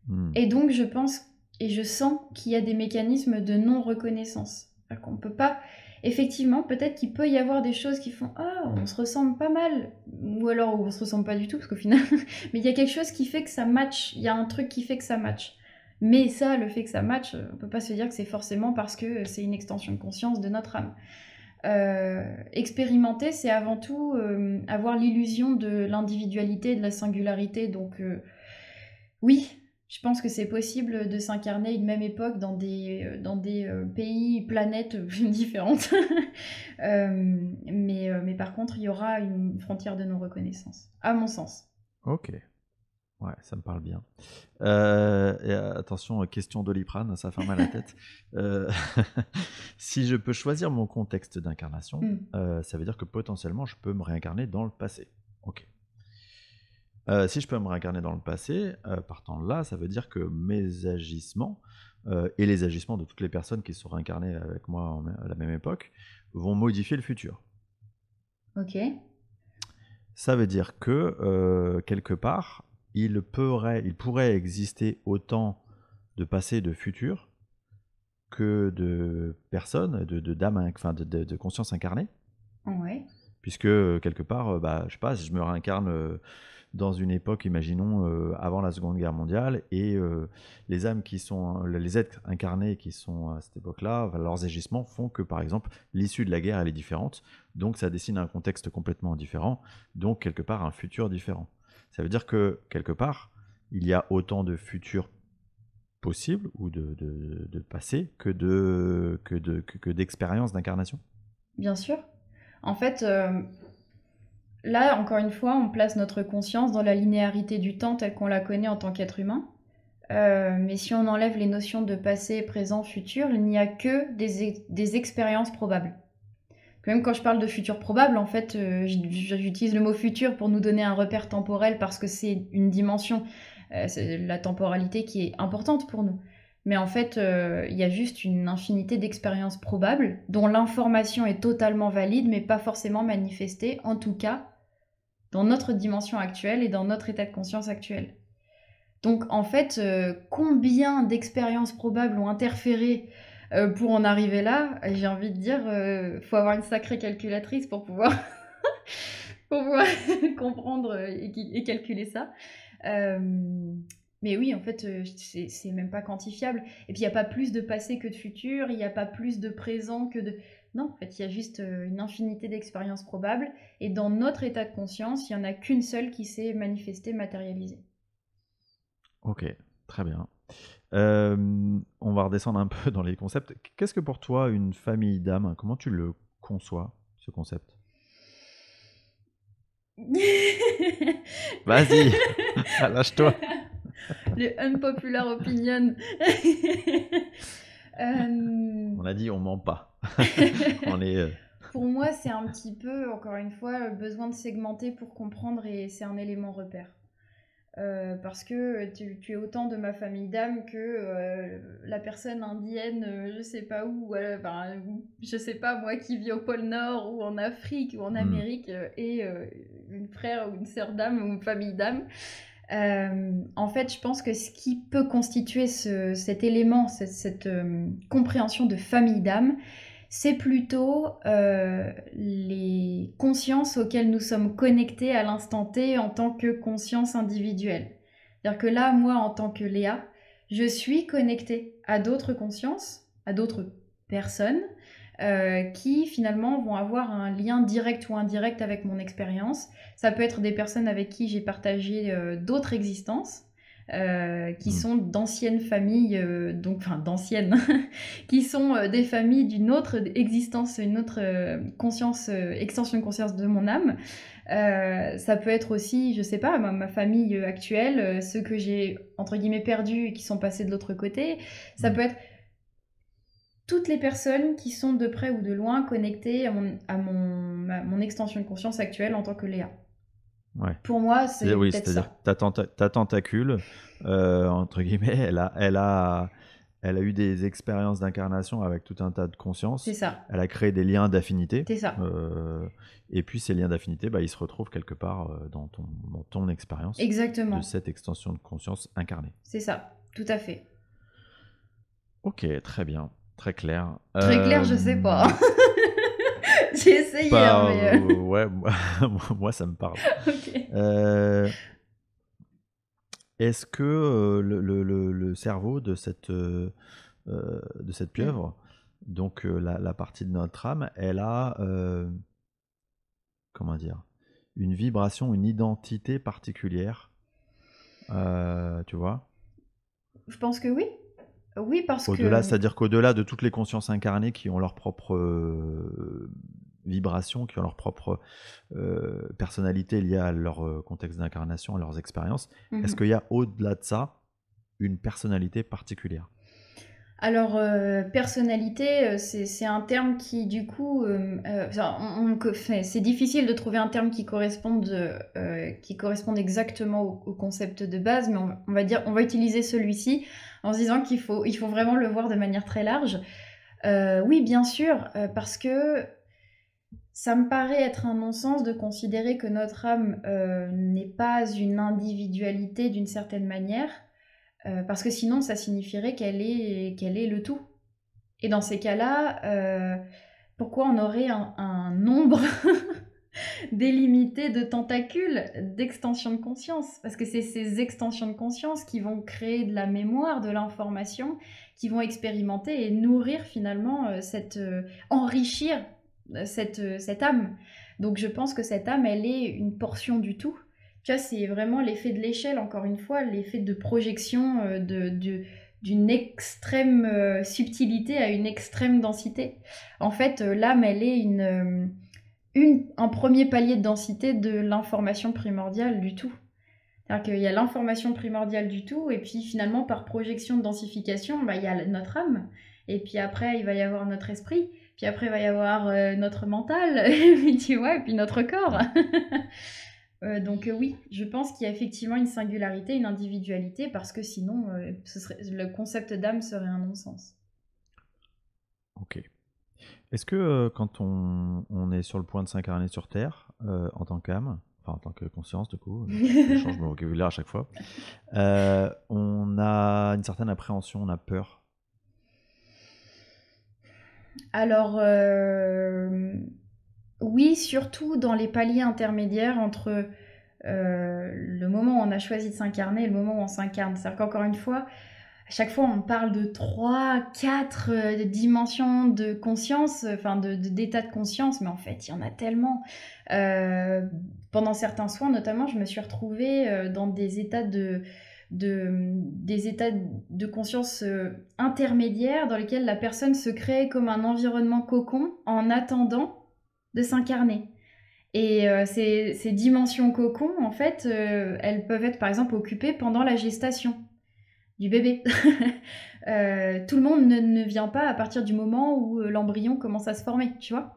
Hmm. Et donc, je pense et je sens qu'il y a des mécanismes de non-reconnaissance. Qu'on peut pas. Effectivement, peut-être qu'il peut y avoir des choses qui font ah, on se ressemble pas mal, ou alors on se ressemble pas du tout, parce qu'au final, mais il y a quelque chose qui fait que ça match. Il y a un truc qui fait que ça match. Mais ça, le fait que ça match, on peut pas se dire que c'est forcément parce que c'est une extension de conscience de notre âme. Expérimenter, c'est avant tout avoir l'illusion de l'individualité, de la singularité. Donc, oui, je pense que c'est possible de s'incarner une même époque dans des pays, planètes différentes. Mais par contre, il y aura une frontière de non-reconnaissance, à mon sens. Ok, ouais, ça me parle bien. Et attention, question Doliprane, ça fait mal à la tête. Euh, si je peux choisir mon contexte d'incarnation, Mm. ça veut dire que potentiellement je peux me réincarner dans le passé. Ok. Si je peux me réincarner dans le passé, partant de là, ça veut dire que mes agissements et les agissements de toutes les personnes qui sont réincarnées avec moi à la même époque vont modifier le futur. Ok. Ça veut dire que quelque part, il pourrait exister autant de passé et de futur que de personnes, d'âmes, enfin de conscience incarnée, Ouais. puisque quelque part, bah, je sais pas, si je me réincarne dans une époque, imaginons, avant la Seconde Guerre mondiale, et les âmes qui sont, les êtres incarnés qui sont à cette époque-là, enfin, leurs agissements font que, par exemple, l'issue de la guerre, elle est différente, donc ça dessine un contexte complètement différent, donc quelque part un futur différent. Ça veut dire que, quelque part, il y a autant de futurs possibles, ou de passés, que d'expériences d'incarnation. Bien sûr. En fait, là, encore une fois, on place notre conscience dans la linéarité du temps telle qu'on la connaît en tant qu'être humain. Mais si on enlève les notions de passé, présent, futur, il n'y a que des expériences probables. Même quand je parle de futur probable, en fait, j'utilise le mot futur pour nous donner un repère temporel parce que c'est une dimension, c'est la temporalité qui est importante pour nous. Mais en fait, il y a juste une infinité d'expériences probables dont l'information est totalement valide mais pas forcément manifestée, en tout cas dans notre dimension actuelle et dans notre état de conscience actuel. Donc en fait, combien d'expériences probables ont interféré pour en arriver là? J'ai envie de dire, faut avoir une sacrée calculatrice pour pouvoir, pour pouvoir comprendre et calculer ça. Euh, mais oui, en fait, c'est même pas quantifiable. Et puis il n'y a pas plus de passé que de futur, il n'y a pas plus de présent que de... Non, en fait, il y a juste une infinité d'expériences probables. Et dans notre état de conscience, il n'y en a qu'une seule qui s'est manifestée, matérialisée. Ok, très bien. On va redescendre un peu dans les concepts. Qu'est-ce que pour toi une famille d'âmes? Comment tu le conçois, ce concept? Vas-y, lâche-toi. Le unpopular opinion. On a dit on ment pas. On est. Pour moi, c'est un petit peu, encore une fois, besoin de segmenter pour comprendre et c'est un élément repère. Parce que tu es autant de ma famille d'âme que la personne indienne, je sais pas où, ben, je sais pas moi, qui vit au pôle Nord ou en Afrique ou en Amérique, et une frère ou une sœur d'âme ou une famille d'âme. En fait, je pense que ce qui peut constituer cet élément, cette compréhension de famille d'âme, c'est plutôt les consciences auxquelles nous sommes connectés à l'instant T en tant que conscience individuelle. C'est-à-dire que là, moi, en tant que Léa, je suis connectée à d'autres consciences, à d'autres personnes, qui finalement vont avoir un lien direct ou indirect avec mon expérience. Ça peut être des personnes avec qui j'ai partagé d'autres existences, qui sont d'anciennes familles, donc enfin d'anciennes, qui sont des familles d'une autre existence, une autre conscience, extension de conscience de mon âme. Ça peut être aussi, je sais pas, ma famille actuelle, ceux que j'ai entre guillemets perdus et qui sont passés de l'autre côté. Ça peut être toutes les personnes qui sont de près ou de loin connectées à mon extension de conscience actuelle en tant que Léa. Ouais. Pour moi, c'est Oui, peut-être c'est-à-dire ça. que ta tentacule, entre guillemets, elle a eu des expériences d'incarnation avec tout un tas de C'est consciences. ça. Elle a créé des liens d'affinité. C'est ça. Et puis ces liens d'affinité, bah, ils se retrouvent quelque part dans ton expérience de Exactement. cette extension de conscience incarnée. C'est ça. Tout à fait. Ok, très bien, très clair. Très clair, je sais pas. J'ai essayé, hein, Bah, mais... ouais, moi ça me parle. Ok. Est-ce que le cerveau de cette pieuvre, donc la partie de notre âme, elle a, comment dire, une vibration, une identité particulière, tu vois? Je pense que oui. Oui, parce Au-delà, que... c'est-à-dire qu'au-delà de toutes les consciences incarnées qui ont leur propre vibration, qui ont leur propre personnalité liée à leur contexte d'incarnation, à leurs expériences, est-ce qu'il y a au-delà de ça une personnalité particulière? Alors, personnalité, c'est un terme qui, du coup, enfin, c'est difficile de trouver un terme qui corresponde exactement au concept de base, mais on va dire, on va utiliser celui-ci en se disant il faut vraiment le voir de manière très large. Oui, bien sûr, parce que ça me paraît être un non-sens de considérer que notre âme n'est pas une individualité d'une certaine manière, parce que sinon ça signifierait qu'elle est le tout. Et dans ces cas-là, pourquoi on aurait un nombre délimité de tentacules d'extension de conscience? Parce que c'est ces extensions de conscience qui vont créer de la mémoire, de l'information, qui vont expérimenter et nourrir finalement, enrichir cette âme. Donc je pense que cette âme, elle est une portion du tout. Tu vois, c'est vraiment l'effet de l'échelle, encore une fois, l'effet de projection d'une extrême subtilité à une extrême densité. En fait, l'âme, elle est un premier palier de densité de l'information primordiale du tout. C'est-à-dire qu'il y a l'information primordiale du tout, et puis finalement, par projection de densification, bah, il y a notre âme, et puis après, il va y avoir notre esprit, puis après, il va y avoir notre mental, et puis tu vois, et puis notre corps. Donc oui, je pense qu'il y a effectivement une singularité, une individualité, parce que sinon, le concept d'âme serait un non-sens. Ok. Est-ce que quand on est sur le point de s'incarner sur Terre, en tant qu'âme, enfin en tant que conscience du coup, je change mon vocabulaire à chaque fois, on a une certaine appréhension, on a peur? Alors, oui, surtout dans les paliers intermédiaires entre le moment où on a choisi de s'incarner et le moment où on s'incarne. C'est-à-dire qu'encore une fois, à chaque fois, on parle de 3, 4 dimensions de conscience, enfin d'état de conscience, mais en fait, il y en a tellement. Pendant certains soins, notamment, je me suis retrouvée dans des états des états de conscience intermédiaires dans lesquels la personne se crée comme un environnement cocon en attendant de s'incarner. Et ces dimensions cocon, en fait, elles peuvent être par exemple occupées pendant la gestation du bébé. Tout le monde ne vient pas à partir du moment où l'embryon commence à se former, tu vois.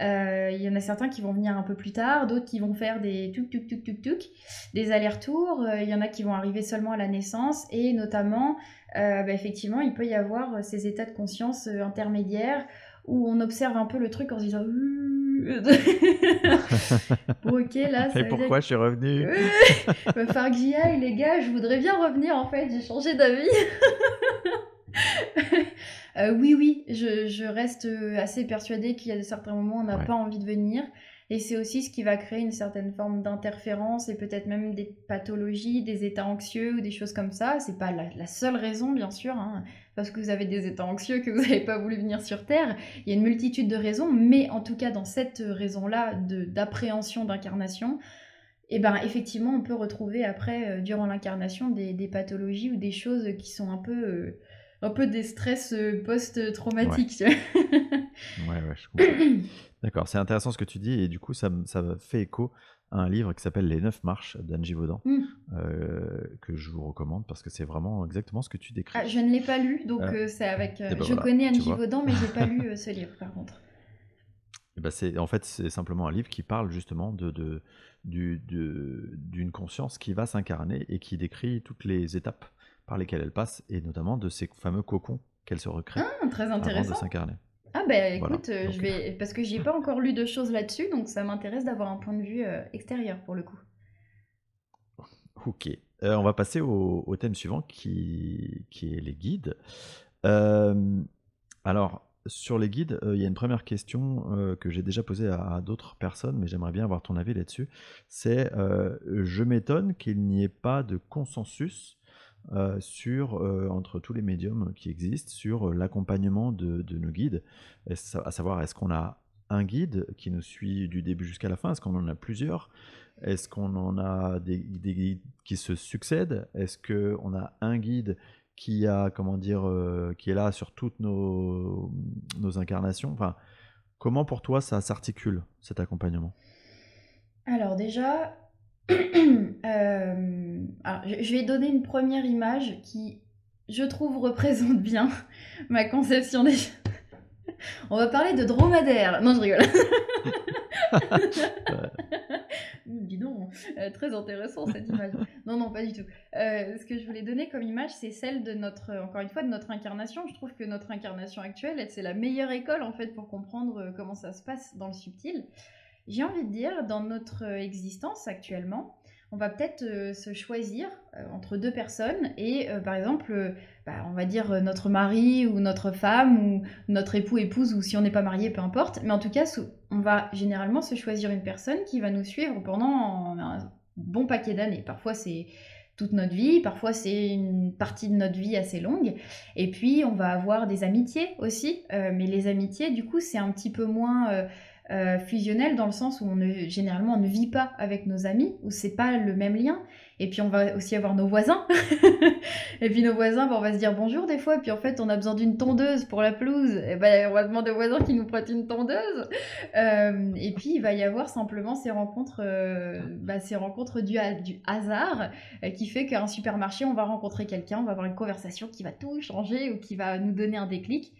Il y en a certains qui vont venir un peu plus tard, d'autres qui vont faire des tuk-tuk-tuk-tuk-tuk, des allers-retours. Il y en a qui vont arriver seulement à la naissance, et notamment, effectivement, il peut y avoir ces états de conscience intermédiaires où on observe un peu le truc en se disant bon, ok, là, ça Et veut dire pourquoi je suis revenu? va falloir que j'y aille, les gars, je voudrais bien revenir en fait, j'ai changé d'avis. Oui, oui, je reste assez persuadée qu'il y a certains moments où on n'a Ouais. pas envie de venir. Et c'est aussi ce qui va créer une certaine forme d'interférence et peut-être même des pathologies, des états anxieux ou des choses comme ça. C'est pas la seule raison, bien sûr, hein, parce que vous avez des états anxieux que vous n'avez pas voulu venir sur Terre. Il y a une multitude de raisons, mais en tout cas, dans cette raison-là d'appréhension d'incarnation, et ben effectivement, on peut retrouver après, durant l'incarnation, des pathologies ou des choses qui sont un peu des stress Ouais. post-traumatiques. Tu vois. Ouais, ouais, je comprends. D'accord, c'est intéressant ce que tu dis, et du coup, ça me fait écho à un livre qui s'appelle Les 9 marches d'Anne Givaudan, Hmm. que je vous recommande parce que c'est vraiment exactement ce que tu Ah, décris. je ne l'ai pas lu, donc Euh, c'est avec. et ben Je voilà, connais Anne tu vois. Givaudan, mais j'ai pas lu ce livre par contre. Et ben en fait, c'est simplement un livre qui parle justement d'une conscience qui va s'incarner et qui décrit toutes les étapes par lesquelles elle passe, et notamment de ces fameux cocons qu'elle se recrée Très avant de intéressant. s'incarner. Ah bah Voilà. écoute, je Donc, vais parce que j'ai pas encore lu de choses là-dessus, donc ça m'intéresse d'avoir un point de vue extérieur pour le coup. ok. On va passer au thème suivant qui est les guides. Euh, alors, sur les guides, il y a une première question que j'ai déjà posée à d'autres personnes, mais j'aimerais bien avoir ton avis là-dessus. C'est, je m'étonne qu'il n'y ait pas de consensus entre tous les médiums qui existent sur l'accompagnement de nos guides. À savoir, est-ce qu'on a un guide qui nous suit du début jusqu'à la fin? Est-ce qu'on en a plusieurs? Est-ce qu'on en a des guides qui se succèdent? Est-ce qu'on a un guide qui a, comment dire, qui est là sur toutes nos incarnations? Enfin, comment pour toi ça s'articule, cet accompagnement? Alors déjà, alors, je vais donner une première image qui, je trouve, représente bien ma conception des... On va parler de dromadaire. Non, je rigole. Euh, Dis donc, très intéressant cette image. Non, non, pas du tout. Ce que je voulais donner comme image, c'est celle de notre, encore une fois, de notre incarnation. Je trouve que notre incarnation actuelle, c'est la meilleure école en fait pour comprendre comment ça se passe dans le subtil. J'ai envie de dire, dans notre existence actuellement, on va peut-être se choisir entre deux personnes et par exemple, on va dire notre mari ou notre femme ou notre époux, épouse ou si on n'est pas marié, peu importe. Mais en tout cas, on va généralement se choisir une personne qui va nous suivre pendant un bon paquet d'années. Parfois, c'est toute notre vie, parfois c'est une partie de notre vie assez longue. Et puis, on va avoir des amitiés aussi. Mais les amitiés, du coup, c'est un petit peu moins fusionnel dans le sens où généralement on ne vit pas avec nos amis, où c'est pas le même lien. Et puis on va aussi avoir nos voisins. Et puis nos voisins, on va se dire bonjour des fois. Et puis en fait, on a besoin d'une tondeuse pour la pelouse. Et ben, on va demander aux voisins qui nous prêtent une tondeuse. Et puis il va y avoir simplement ces rencontres du hasard qui fait qu'à un supermarché, on va rencontrer quelqu'un, on va avoir une conversation qui va tout changer ou qui va nous donner un déclic.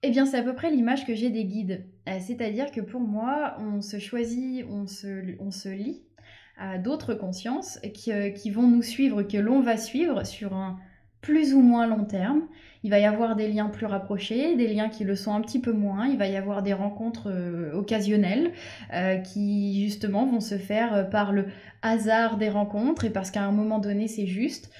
Eh bien, c'est à peu près l'image que j'ai des guides. C'est-à-dire que pour moi, on se choisit, on se lie à d'autres consciences qui vont nous suivre, que l'on va suivre sur un plus ou moins long terme. Il va y avoir des liens plus rapprochés, des liens qui le sont un petit peu moins. Il va y avoir des rencontres occasionnelles qui justement vont se faire par le hasard des rencontres et parce qu'à un moment donné, c'est juste.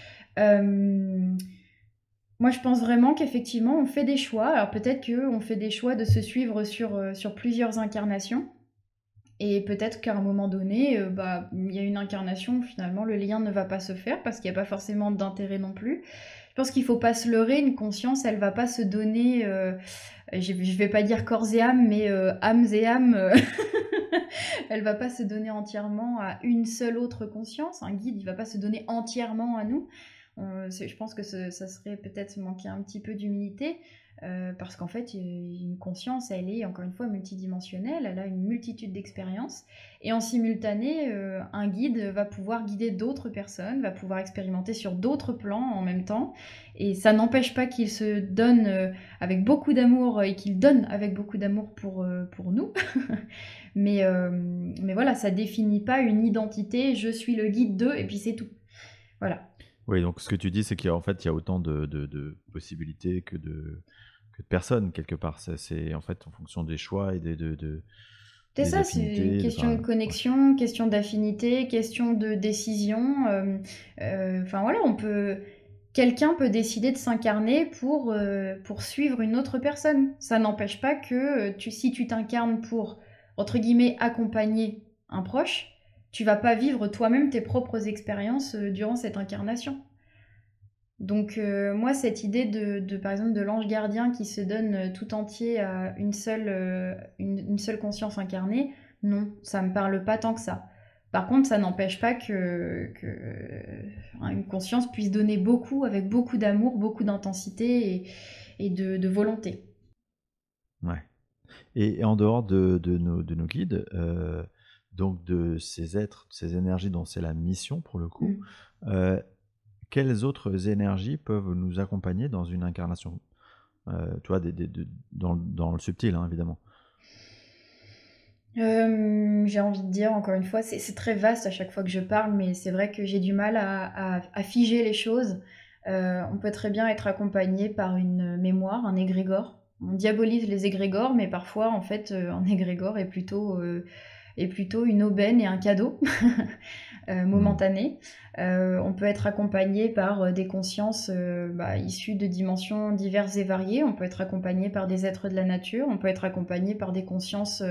Moi, je pense vraiment qu'effectivement, on fait des choix. Alors peut-être qu'on fait des choix de se suivre sur plusieurs incarnations. Et peut-être qu'à un moment donné, il y a une incarnation, finalement, le lien ne va pas se faire parce qu'il n'y a pas forcément d'intérêt non plus. Je pense qu'il ne faut pas se leurrer. Une conscience, elle ne va pas se donner, je ne vais pas dire corps et âme, mais âmes et âmes. Elle ne va pas se donner entièrement à une seule autre conscience. Un guide, il ne va pas se donner entièrement à nous. Je pense que ça serait peut-être manquer un petit peu d'humilité, parce qu'en fait, une conscience, elle est encore une fois multidimensionnelle, elle a une multitude d'expériences, et en simultané, un guide va pouvoir guider d'autres personnes, va pouvoir expérimenter sur d'autres plans en même temps, et ça n'empêche pas qu'il se donne avec beaucoup d'amour et qu'il donne avec beaucoup d'amour pour nous. mais voilà, ça définit pas une identité, je suis le guide d'eux, et puis c'est tout. Voilà. Oui, donc ce que tu dis, c'est qu'il y a, en fait, il y a autant de possibilités que de personnes, quelque part. C'est en fait en fonction des choix et C'est des ça, c'est une affinités. question de Ouais. connexion, question d'affinité, question de décision. Enfin voilà, quelqu'un peut décider de s'incarner pour suivre une autre personne. Ça n'empêche pas que si tu t'incarnes pour, entre guillemets, accompagner un proche, tu vas pas vivre toi-même tes propres expériences durant cette incarnation. Donc moi, cette idée par exemple, de l'ange gardien qui se donne tout entier à une seule conscience incarnée, non, ça me parle pas tant que ça. Par contre, ça n'empêche pas une conscience puisse donner beaucoup, avec beaucoup d'amour, beaucoup d'intensité et de volonté. Ouais. Et en dehors de nos guides, donc de ces êtres, de ces énergies dont c'est la mission pour le coup, quelles autres énergies peuvent nous accompagner dans une incarnation? Tu vois, dans le subtil, hein, évidemment. J'ai envie de dire, encore une fois, c'est très vaste à chaque fois que je parle, mais c'est vrai que j'ai du mal à figer les choses. On peut très bien être accompagné par une mémoire, un égrégore. On diabolise les égrégores, mais parfois, en fait, un égrégore est plutôt une aubaine et un cadeau momentané. On peut être accompagné par des consciences issues de dimensions diverses et variées. On peut être accompagné par des êtres de la nature. On peut être accompagné par des consciences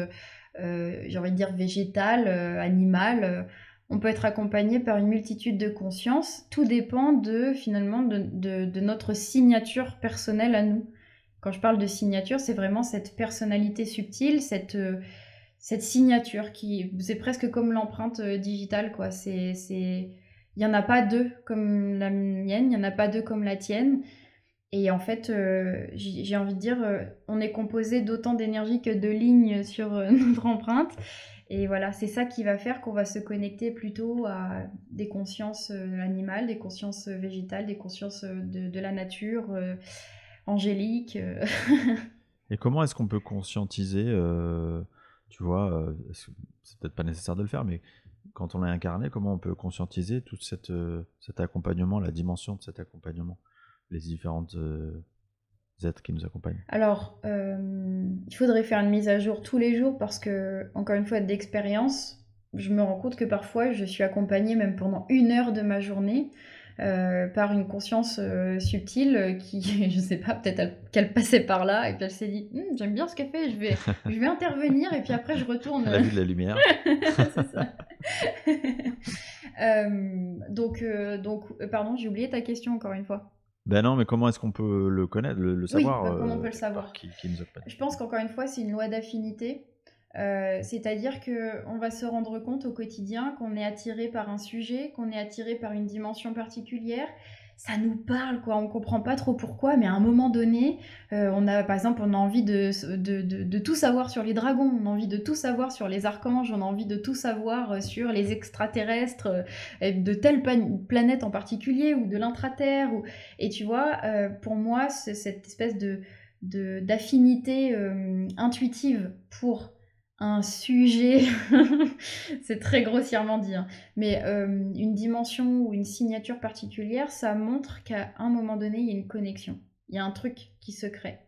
j'ai envie de dire végétale, animale. On peut être accompagné par une multitude de consciences. Tout dépend finalement de notre signature personnelle à nous. Quand je parle de signature, c'est vraiment cette personnalité subtile, cette signature c'est presque comme l'empreinte digitale, quoi. Il y en a pas deux comme la mienne, il y en a pas deux comme la tienne. Et en fait, j'ai envie de dire, on est composé d'autant d'énergie que de lignes sur notre empreinte. Et voilà, c'est ça qui va faire qu'on va se connecter plutôt à des consciences animales, des consciences végétales, des consciences de la nature, angéliques. Et comment est-ce qu'on peut conscientiser, tu vois, c'est peut-être pas nécessaire de le faire, mais quand on est incarné, comment on peut conscientiser tout cet accompagnement, la dimension de cet accompagnement, les différentes êtres qui nous accompagnent? Alors, il faudrait faire une mise à jour tous les jours parce que, encore une fois, d'expérience, je me rends compte que parfois je suis accompagnée même pendant 1 heure de ma journée par une conscience subtile qui, je sais pas, qu'elle passait par là et puis elle s'est dit j'aime bien ce qu'elle fait, je vais intervenir et puis après je retourne. Elle a vu de la lumière. C'est ça. Pardon, j'ai oublié ta question encore une fois. Ben non, mais comment est-ce qu'on peut le connaître, le Oui, savoir comment on peut le quelque part, savoir? qui nous accompagne? Je pense qu'encore une fois, c'est une loi d'affinité. C'est-à-dire qu'on va se rendre compte au quotidien qu'on est attiré par un sujet, qu'on est attiré par une dimension particulière. Ça nous parle, quoi. On comprend pas trop pourquoi, mais à un moment donné, par exemple, on a envie de tout savoir sur les dragons, on a envie de tout savoir sur les archanges, on a envie de tout savoir sur les extraterrestres, de telle planète en particulier, ou de l'intraterre. Et tu vois, pour moi, c'est cette espèce d'affinité intuitive pour un sujet, c'est très grossièrement dit, hein, mais une dimension ou une signature particulière, ça montre qu'à un moment donné, il y a une connexion, il y a un truc qui se crée.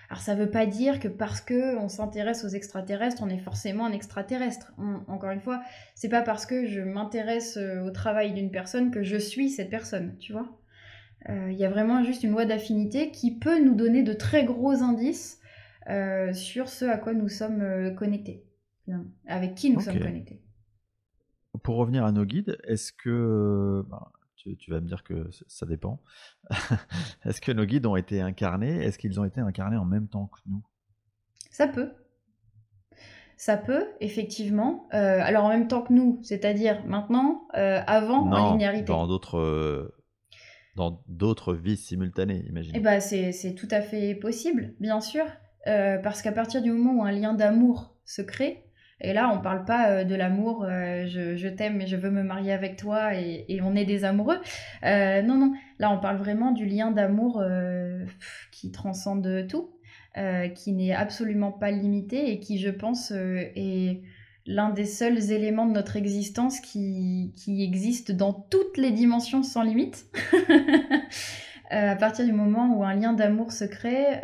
Alors ça veut pas dire que parce qu'on s'intéresse aux extraterrestres, on est forcément un extraterrestre. Encore une fois, c'est pas parce que je m'intéresse au travail d'une personne que je suis cette personne, tu vois. Il y a vraiment juste une loi d'affinité qui peut nous donner de très gros indices sur ce à quoi nous sommes connectés, finalement, avec qui nous sommes connectés. Pour revenir à nos guides, est-ce que... tu vas me dire que ça dépend. Est-ce que nos guides ont été incarnés? Est-ce qu'ils ont été incarnés en même temps que nous? Ça peut. Ça peut, effectivement. Alors en même temps que nous, c'est-à-dire maintenant, avant, Non, en linéarité. Dans d'autres vies simultanées, imagine. Eh ben, c'est tout à fait possible, bien sûr. Parce qu'à partir du moment où un lien d'amour se crée, et là, on parle pas de l'amour, je t'aime et je veux me marier avec toi et on est des amoureux. Non, non, là, on parle vraiment du lien d'amour qui transcende tout, qui n'est absolument pas limité et qui, je pense, est l'un des seuls éléments de notre existence qui existe dans toutes les dimensions sans limite. À partir du moment où un lien d'amour se crée,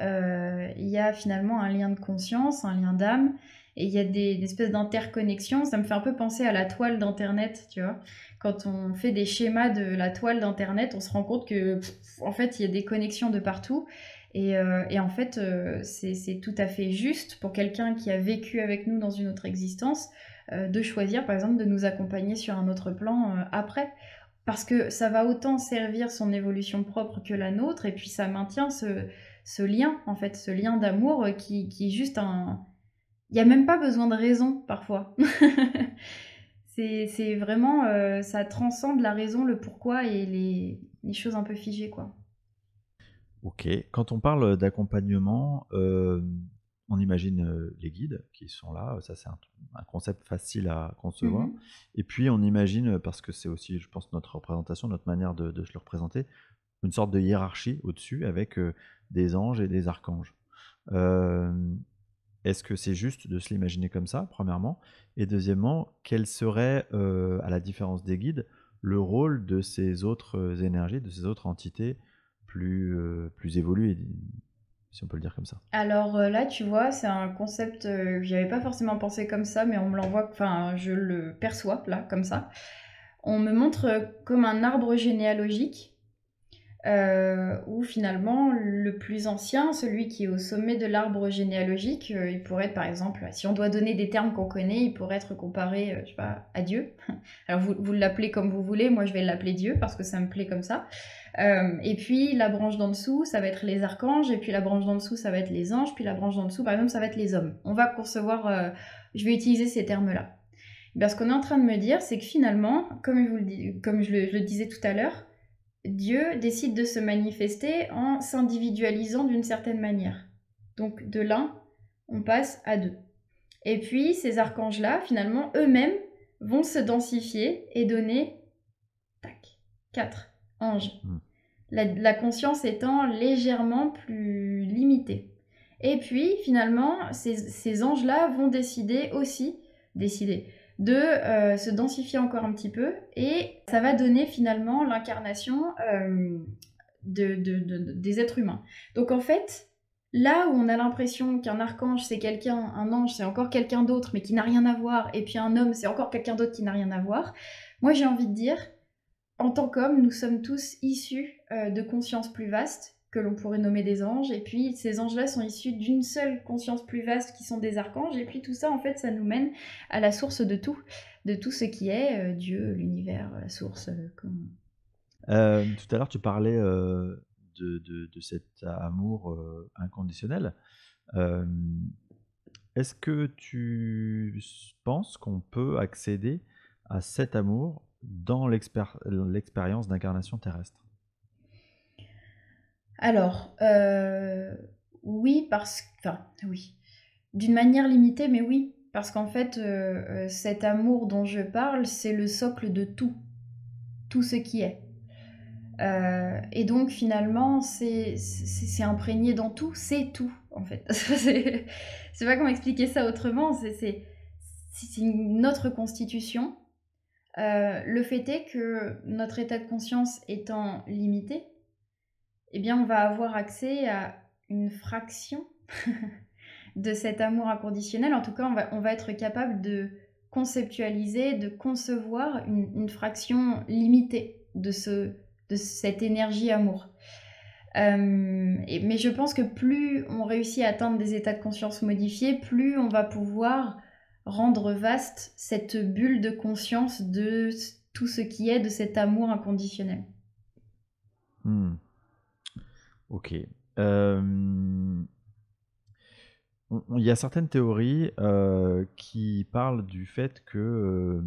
il y a finalement un lien de conscience, un lien d'âme, et il y a des espèces d'interconnexions. Ça me fait un peu penser à la toile d'Internet, tu vois. Quand on fait des schémas de la toile d'Internet, on se rend compte que, en fait, il y a des connexions de partout. Et en fait, c'est tout à fait juste pour quelqu'un qui a vécu avec nous dans une autre existence de choisir, par exemple, de nous accompagner sur un autre plan après. Parce que ça va autant servir son évolution propre que la nôtre, et puis ça maintient ce lien, en fait, ce lien d'amour qui est juste un... Il n'y a même pas besoin de raison, parfois. c'est vraiment... ça transcende la raison, le pourquoi et les choses un peu figées, quoi. Ok. Quand on parle d'accompagnement, on imagine les guides qui sont là. Ça, c'est un concept facile à concevoir. Et puis, on imagine, parce que c'est aussi, je pense, notre représentation, notre manière de se le représenter, une sorte de hiérarchie au-dessus avec des anges et des archanges. Est-ce que c'est juste de se l'imaginer comme ça, premièrement? Et deuxièmement, quel serait, à la différence des guides, le rôle de ces autres énergies, de ces autres entités plus évoluées, si on peut le dire comme ça? Alors là, tu vois, c'est un concept que j'avais pas forcément pensé comme ça, mais on me l'envoie, enfin, je le perçois là, comme ça. On me montre comme un arbre généalogique où finalement le plus ancien, celui qui est au sommet de l'arbre généalogique, il pourrait être par exemple, si on doit donner des termes qu'on connaît, il pourrait être comparé, je sais pas, à Dieu. Alors vous l'appelez comme vous voulez, moi je vais l'appeler Dieu parce que ça me plaît comme ça. Et puis la branche d'en dessous, ça va être les archanges, et puis la branche d'en dessous, ça va être les anges, puis la branche d'en dessous, par exemple, ça va être les hommes. On va concevoir, je vais utiliser ces termes-là. Ben, ce qu'on est en train de me dire, c'est que finalement, comme je le disais tout à l'heure, Dieu décide de se manifester en s'individualisant d'une certaine manière. Donc de l'un, on passe à deux. Et puis ces archanges-là, finalement, eux-mêmes vont se densifier et donner, tac, 4 anges. La conscience étant légèrement plus limitée. Et puis finalement, ces anges-là vont décider de se densifier encore un petit peu, et ça va donner finalement l'incarnation des êtres humains. Donc en fait, Là où on a l'impression qu'un archange c'est quelqu'un, un ange c'est encore quelqu'un d'autre mais qui n'a rien à voir, et puis un homme c'est encore quelqu'un d'autre qui n'a rien à voir, moi j'ai envie de dire, en tant qu'hommes, nous sommes tous issus de consciences plus vastes, que l'on pourrait nommer des anges, et puis ces anges-là sont issus d'une seule conscience plus vaste qui sont des archanges, et puis tout ça en fait ça nous mène à la source de tout ce qui est Dieu, l'univers, la source. Tout à l'heure, tu parlais de cet amour inconditionnel. Est-ce que tu penses qu'on peut accéder à cet amour dans l'expérience d'incarnation terrestre? Alors, oui, oui. D'une manière limitée, mais oui. Parce qu'en fait, cet amour dont je parle, c'est le socle de tout ce qui est. Et donc finalement, c'est imprégné dans tout, c'est tout en fait. Je sais pas comment expliquer ça autrement, c'est notre constitution. Le fait est que notre état de conscience étant limité, eh bien on va avoir accès à une fraction de cet amour inconditionnel. En tout cas, on va être capable de conceptualiser, de concevoir une fraction limitée de cette énergie amour. Mais je pense que plus on réussit à atteindre des états de conscience modifiés, plus on va pouvoir rendre vaste cette bulle de conscience de tout ce qui est de cet amour inconditionnel. Ok. Il y a certaines théories qui parlent du fait que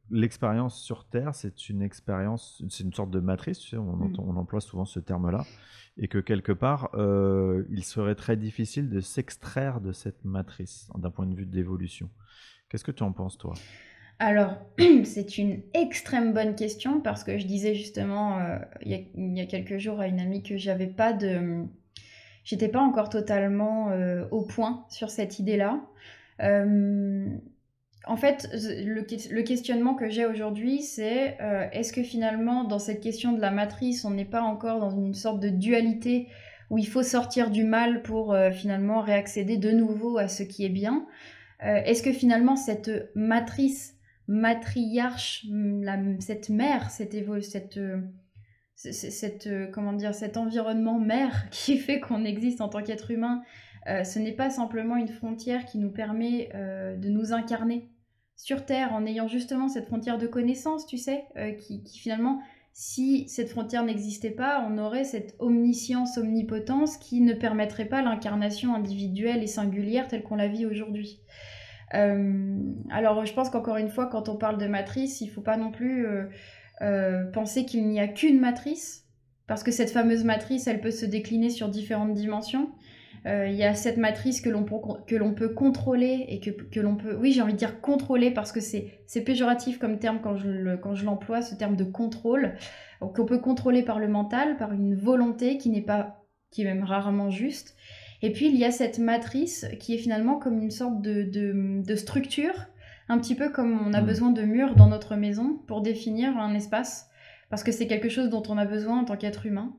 l'expérience sur Terre, c'est une expérience, c'est une sorte de matrice, tu sais, on emploie souvent ce terme-là, et que quelque part, il serait très difficile de s'extraire de cette matrice d'un point de vue d'évolution. Qu'est-ce que tu en penses, toi? Alors, c'est une extrême bonne question, parce que je disais justement il y a quelques jours à une amie que j'étais pas encore totalement au point sur cette idée-là. En fait, le questionnement que j'ai aujourd'hui, c'est est-ce que finalement, dans cette question de la matrice, on n'est pas encore dans une sorte de dualité où il faut sortir du mal pour finalement réaccéder de nouveau à ce qui est bien? Est-ce que finalement, cette matrice, matriarche, cette mère, comment dire, cet environnement mère qui fait qu'on existe en tant qu'être humain, ce n'est pas simplement une frontière qui nous permet de nous incarner sur Terre en ayant justement cette frontière de connaissance, tu sais, qui finalement, si cette frontière n'existait pas, on aurait cette omniscience, omnipotence qui ne permettrait pas l'incarnation individuelle et singulière telle qu'on la vit aujourd'hui. Alors je pense qu'encore une fois, quand on parle de matrice, il ne faut pas non plus penser qu'il n'y a qu'une matrice, parce que cette fameuse matrice, elle peut se décliner sur différentes dimensions. Il y a cette matrice que l'on peut contrôler et que l'on peut... Oui, j'ai envie de dire contrôler parce que c'est péjoratif comme terme quand je l'emploie, ce terme de contrôle. Donc, qu'on peut contrôler par le mental, par une volonté qui est même rarement juste. Et puis il y a cette matrice qui est finalement comme une sorte de structure, un petit peu comme on a besoin de murs dans notre maison pour définir un espace, parce que c'est quelque chose dont on a besoin en tant qu'être humain.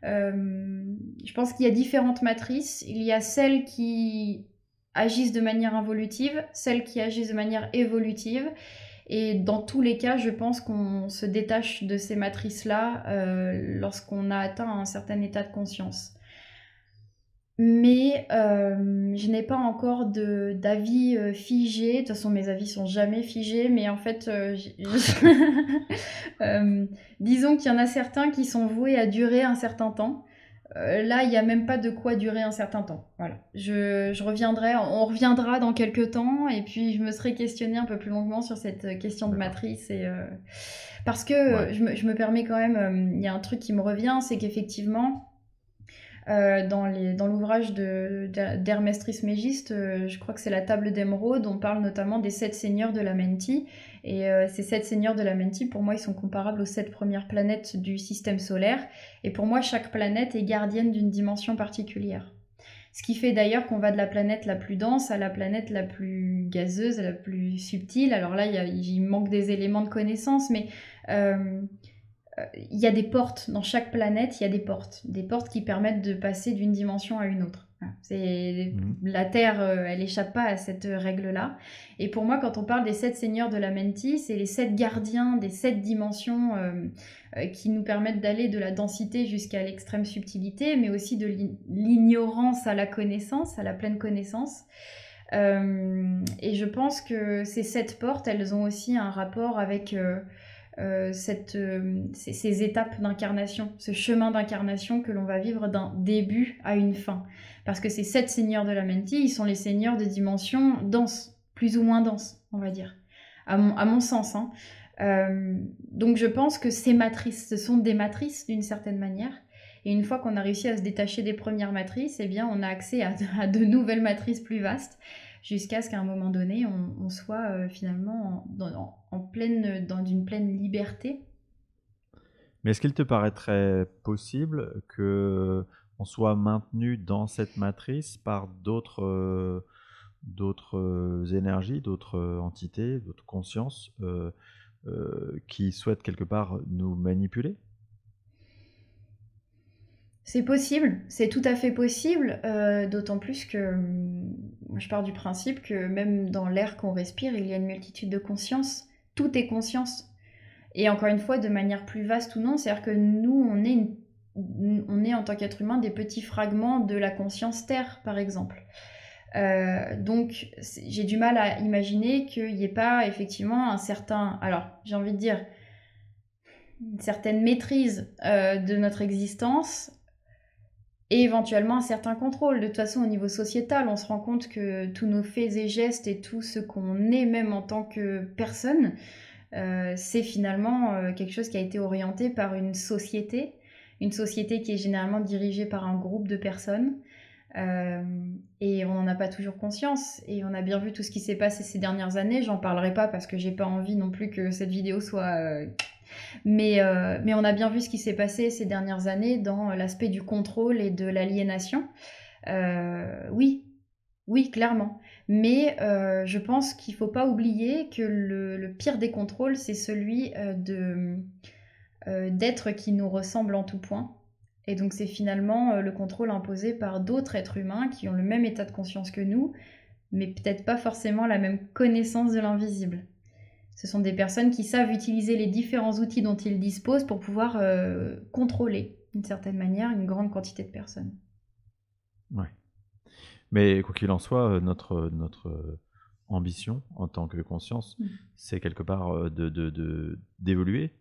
Je pense qu'il y a différentes matrices. Il y a celles qui agissent de manière involutive, celles qui agissent de manière évolutive. Et dans tous les cas, je pense qu'on se détache de ces matrices-là lorsqu'on a atteint un certain état de conscience. Mais je n'ai pas encore d'avis figé. De toute façon, mes avis sont jamais figés. Mais en fait, disons qu'il y en a certains qui sont voués à durer un certain temps. Là, il n'y a même pas de quoi durer un certain temps. Voilà. On reviendra dans quelques temps, et puis je me serai questionnée un peu plus longuement sur cette question de matrice. Parce que je me permets quand même, il y a un truc qui me revient, c'est qu'effectivement, dans l'ouvrage d'Hermès Trismégiste, je crois que c'est la table d'émeraude, on parle notamment des 7 seigneurs de l'Amenti. Et ces 7 seigneurs de l'Amenti, pour moi, ils sont comparables aux 7 premières planètes du système solaire. Et pour moi, chaque planète est gardienne d'une dimension particulière. Ce qui fait d'ailleurs qu'on va de la planète la plus dense à la planète la plus gazeuse, à la plus subtile. Alors là, il manque des éléments de connaissance, mais il y a des portes dans chaque planète, il y a des portes qui permettent de passer d'une dimension à une autre. Voilà. La Terre, elle échappe pas à cette règle-là. Et pour moi, quand on parle des 7 seigneurs de la Menti, c'est les 7 gardiens des 7 dimensions qui nous permettent d'aller de la densité jusqu'à l'extrême subtilité, mais aussi de l'ignorance à la connaissance, à la pleine connaissance. Et je pense que ces 7 portes, elles ont aussi un rapport avec ces étapes d'incarnation, ce chemin d'incarnation que l'on va vivre d'un début à une fin. Parce que ces 7 seigneurs de la Menti, ils sont les seigneurs de dimensions denses, plus ou moins denses, on va dire, à mon sens. Hein. Donc je pense que ces matrices, ce sont des matrices d'une certaine manière. Et une fois qu'on a réussi à se détacher des premières matrices, eh bien, on a accès à de nouvelles matrices plus vastes, jusqu'à ce qu'à un moment donné, on soit finalement dans une pleine liberté. Mais est-ce qu'il te paraîtrait possible que on soit maintenu dans cette matrice par d'autres énergies, d'autres entités, d'autres consciences qui souhaitent quelque part nous manipuler? C'est possible, c'est tout à fait possible, d'autant plus que moi je pars du principe que même dans l'air qu'on respire, il y a une multitude de consciences. Tout est conscience. Et encore une fois, de manière plus vaste ou non, c'est-à-dire que nous, on est en tant qu'être humain des petits fragments de la conscience Terre, par exemple. Donc j'ai du mal à imaginer qu'il n'y ait pas effectivement un certain... Alors, j'ai envie de dire une certaine maîtrise de notre existence et éventuellement un certain contrôle. De toute façon, au niveau sociétal, on se rend compte que tous nos faits et gestes et tout ce qu'on est, même en tant que personne, c'est finalement quelque chose qui a été orienté par une société qui est généralement dirigée par un groupe de personnes. Et on n'en a pas toujours conscience. Et on a bien vu tout ce qui s'est passé ces dernières années. J'en parlerai pas parce que j'ai pas envie non plus que cette vidéo soit... Mais on a bien vu ce qui s'est passé ces dernières années dans l'aspect du contrôle et de l'aliénation. Oui, clairement. Mais je pense qu'il ne faut pas oublier que le pire des contrôles, c'est celui d'êtres qui nous ressemblent en tout point. Et donc c'est finalement le contrôle imposé par d'autres êtres humains qui ont le même état de conscience que nous, mais peut-être pas forcément la même connaissance de l'invisible. Ce sont des personnes qui savent utiliser les différents outils dont ils disposent pour pouvoir contrôler, d'une certaine manière, une grande quantité de personnes. Ouais. Mais quoi qu'il en soit, notre ambition en tant que conscience, c'est quelque part d'évoluer,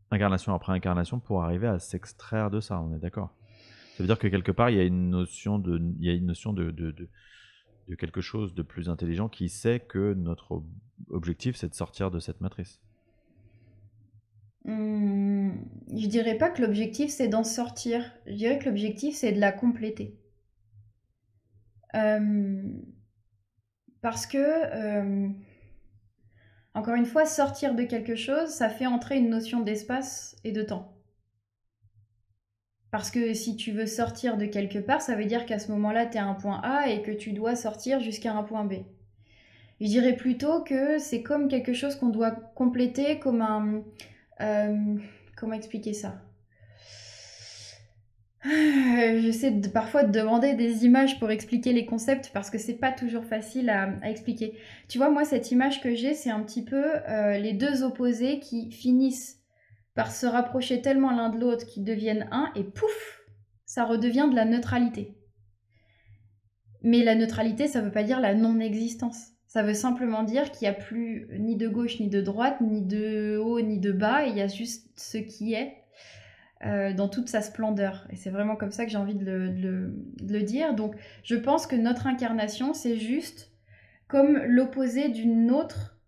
incarnation après incarnation, pour arriver à s'extraire de ça, on est d'accord? Ça veut dire que quelque part, il y a une notion de quelque chose de plus intelligent qui sait que notre objectif, c'est de sortir de cette matrice. Je dirais pas que l'objectif, c'est d'en sortir. Je dirais que l'objectif, c'est de la compléter. Parce que, encore une fois, sortir de quelque chose, ça fait entrer une notion d'espace et de temps. Parce que si tu veux sortir de quelque part, ça veut dire qu'à ce moment-là, tu es à un point A et que tu dois sortir jusqu'à un point B. Je dirais plutôt que c'est comme quelque chose qu'on doit compléter, comme un... comment expliquer ça ? J'essaie parfois de demander des images pour expliquer les concepts parce que c'est pas toujours facile à expliquer. Tu vois, moi, cette image que j'ai, c'est un petit peu les deux opposés qui finissent par se rapprocher tellement l'un de l'autre qu'ils deviennent un et pouf, ça redevient de la neutralité. Mais la neutralité, ça veut pas dire la non-existence. Ça veut simplement dire qu'il n'y a plus ni de gauche ni de droite, ni de haut ni de bas, il y a juste ce qui est. Dans toute sa splendeur. Et c'est vraiment comme ça que j'ai envie de le dire. Donc je pense que notre incarnation, c'est juste comme l'opposé d'une autre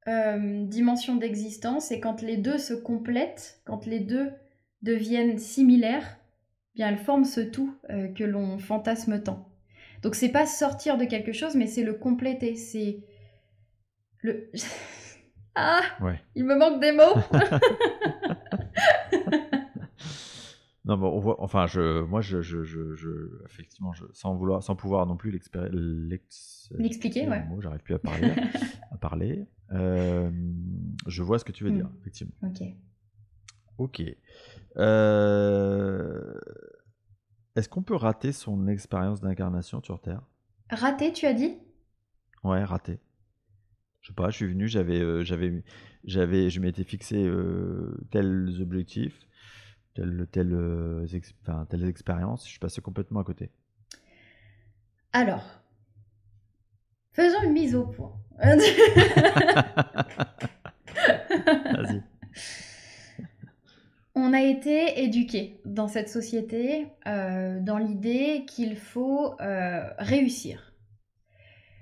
dimension d'existence. Et quand les deux se complètent, quand les deux deviennent similaires, bien elles forment ce tout que l'on fantasme tant. Donc c'est pas sortir de quelque chose, mais c'est le compléter. C'est le... Ah ouais. Il me manque des mots. Non, bon, on voit, enfin, moi, effectivement, sans pouvoir non plus l'expliquer, ouais. J'arrive plus à parler. Je vois ce que tu veux dire, effectivement. Ok. Ok. Euh, Est-ce qu'on peut rater son expérience d'incarnation sur Terre? Raté, tu as dit? Ouais, rater. Je sais pas, je suis venu, je m'étais fixé tels objectifs, telles expériences, je suis passé complètement à côté. Alors, faisons une mise au point. Vas-y. On a été éduqués dans cette société dans l'idée qu'il faut réussir.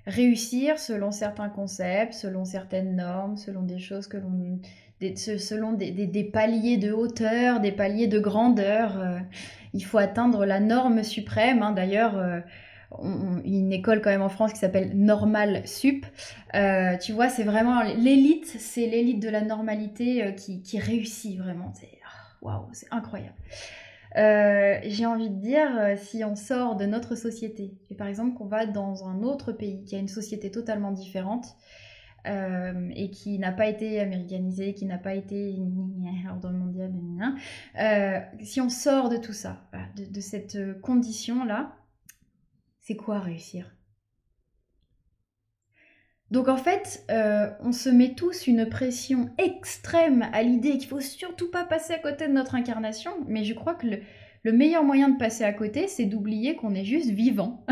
Réussir selon certains concepts, selon certaines normes, selon des choses que l'on... selon des paliers de hauteur, des paliers de grandeur. Il faut atteindre la norme suprême. Hein. D'ailleurs, il y a une école quand même en France qui s'appelle Normal Sup. Tu vois, c'est vraiment l'élite, c'est l'élite de la normalité qui réussit vraiment. Waouh, c'est incroyable. J'ai envie de dire, si on sort de notre société, et par exemple qu'on va dans un autre pays qui a une société totalement différente, et qui n'a pas été américanisé, qui n'a pas été ordre mondial, si on sort de tout ça, de cette condition-là, c'est quoi réussir? Donc en fait, on se met tous une pression extrême à l'idée qu'il faut surtout pas passer à côté de notre incarnation, mais je crois que le meilleur moyen de passer à côté, c'est d'oublier qu'on est juste vivant,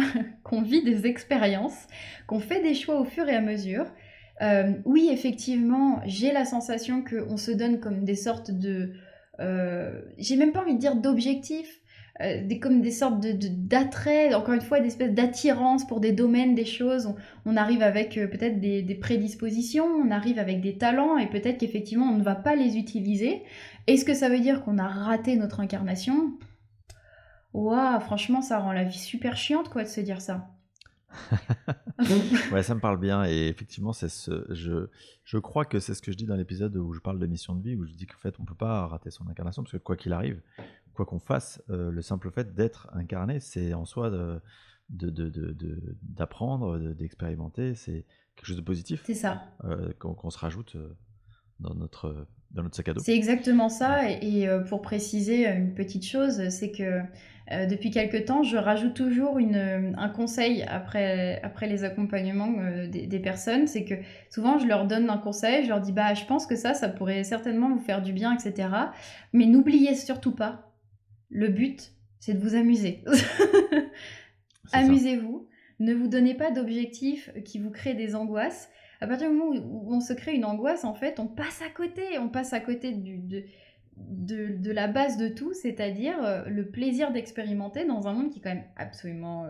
qu'on vit des expériences, qu'on fait des choix au fur et à mesure. Oui, effectivement, j'ai la sensation qu'on se donne comme des sortes de... j'ai même pas envie de dire d'objectifs, comme des sortes d'attraits, encore une fois, des espèces d'attirance pour des domaines, des choses. On arrive avec peut-être des prédispositions, on arrive avec des talents, et peut-être qu'effectivement, on ne va pas les utiliser. Est-ce que ça veut dire qu'on a raté notre incarnation? Ouah, franchement, ça rend la vie super chiante, quoi, de se dire ça. Ouais, ça me parle bien et effectivement, je crois que c'est ce que je dis dans l'épisode où je parle de mission de vie, où je dis qu'en fait, on peut pas rater son incarnation parce que quoi qu'il arrive, quoi qu'on fasse, le simple fait d'être incarné, c'est en soi d'apprendre, d'expérimenter, c'est quelque chose de positif C'est ça. qu'on se rajoute dans notre sac à dos. C'est exactement ça. Et pour préciser une petite chose, c'est que depuis quelque temps, je rajoute toujours un conseil après les accompagnements des personnes. C'est que souvent, je leur donne un conseil, je leur dis, bah, je pense que ça pourrait certainement vous faire du bien, etc. Mais n'oubliez surtout pas, le but, c'est de vous amuser. Amusez-vous. Ne vous donnez pas d'objectifs qui vous créent des angoisses. À partir du moment où on se crée une angoisse, en fait, on passe à côté de la base de tout, c'est-à-dire le plaisir d'expérimenter dans un monde qui est quand même absolument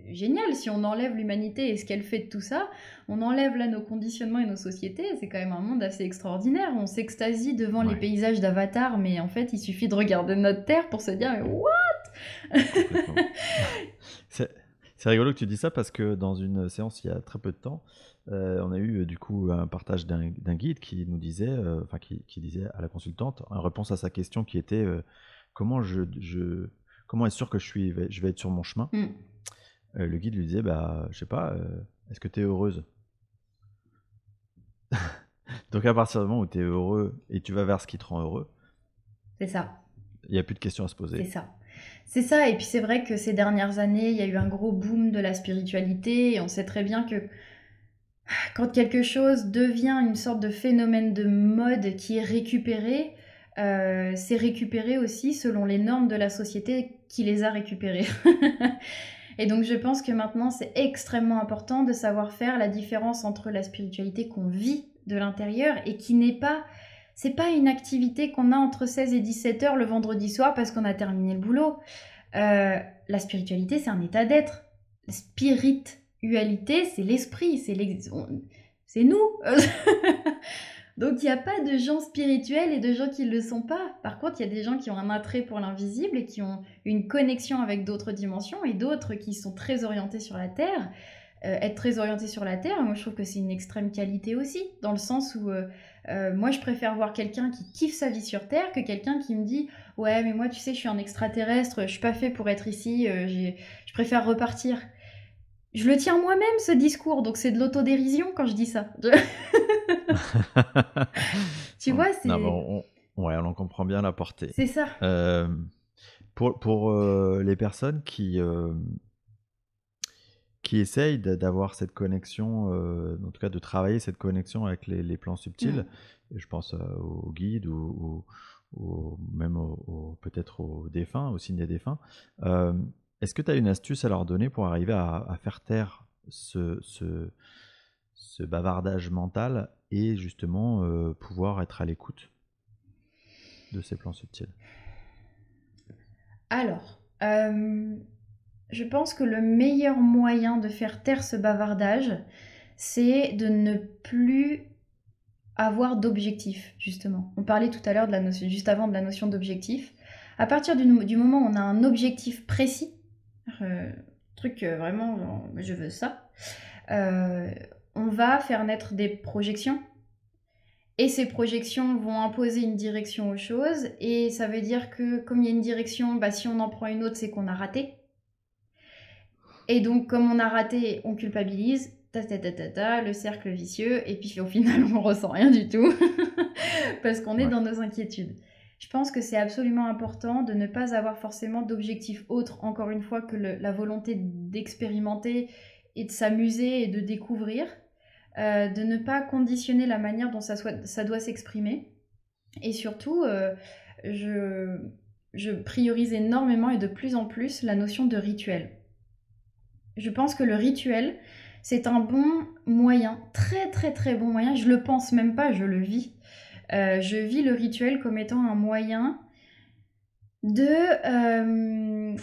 génial. Si on enlève l'humanité et ce qu'elle fait de tout ça, on enlève là nos conditionnements et nos sociétés, c'est quand même un monde assez extraordinaire. On s'extasie devant les paysages d'Avatar, mais en fait, il suffit de regarder notre Terre pour se dire « mais what ?» C'est rigolo que tu dis ça parce que dans une séance il y a très peu de temps, on a eu du coup un partage d'un guide qui nous disait, qui disait à la consultante, en réponse à sa question qui était comment comment être sûr que je vais être sur mon chemin. Le guide lui disait, bah, je sais pas, est-ce que tu es heureuse? Donc à partir du moment où tu es heureux et tu vas vers ce qui te rend heureux, c'est ça. Il n'y a plus de questions à se poser. C'est ça. C'est ça, et puis c'est vrai que ces dernières années, il y a eu un gros boom de la spiritualité, et on sait très bien que quand quelque chose devient une sorte de phénomène de mode qui est récupéré, c'est récupéré aussi selon les normes de la société qui les a récupérés. Et donc je pense que maintenant c'est extrêmement important de savoir faire la différence entre la spiritualité qu'on vit de l'intérieur et qui n'est pas... C'est pas une activité qu'on a entre 16 et 17 heures le vendredi soir parce qu'on a terminé le boulot. La spiritualité, c'est un état d'être. La spiritualité, c'est l'esprit, c'est nous. Donc il n'y a pas de gens spirituels et de gens qui ne le sont pas. Par contre, il y a des gens qui ont un attrait pour l'invisible et qui ont une connexion avec d'autres dimensions et d'autres qui sont très orientés sur la Terre. Être très orienté sur la Terre, moi je trouve que c'est une extrême qualité aussi, dans le sens où moi je préfère voir quelqu'un qui kiffe sa vie sur Terre que quelqu'un qui me dit « Ouais, mais moi tu sais, je suis un extraterrestre, je suis pas fait pour être ici, je préfère repartir. » Je le tiens moi-même ce discours, donc c'est de l'autodérision quand je dis ça. Tu vois, c'est... Ouais, on en comprend bien la portée. C'est ça. Euh, pour les personnes qui essayent d'avoir cette connexion, en tout cas de travailler cette connexion avec les plans subtils, Mm. et je pense aux guides ou même peut-être aux défunts, aux signes des défunts, euh, est-ce que tu as une astuce à leur donner pour arriver à faire taire ce bavardage mental et justement pouvoir être à l'écoute de ces plans subtils? Alors, je pense que le meilleur moyen de faire taire ce bavardage, c'est de ne plus avoir d'objectif, justement. On parlait tout à l'heure de la notion, juste avant, de la notion d'objectif. À partir du moment où on a un objectif précis, euh, truc vraiment, genre, je veux ça, euh, on va faire naître des projections. Et ces projections vont imposer une direction aux choses. Et ça veut dire que comme il y a une direction, bah, si on en prend une autre, c'est qu'on a raté. Et donc, comme on a raté, on culpabilise, le cercle vicieux, et puis au final, on ressent rien du tout, parce qu'on est Ouais. dans nos inquiétudes. Je pense que c'est absolument important de ne pas avoir forcément d'objectif autre, encore une fois, que la volonté d'expérimenter et de s'amuser et de découvrir, de ne pas conditionner la manière dont ça doit s'exprimer. Et surtout, je, je priorise énormément et de plus en plus la notion de rituel. Je pense que le rituel, c'est un bon moyen, très très très bon moyen. Je le pense même pas, je le vis. Je vis le rituel comme étant un moyen de,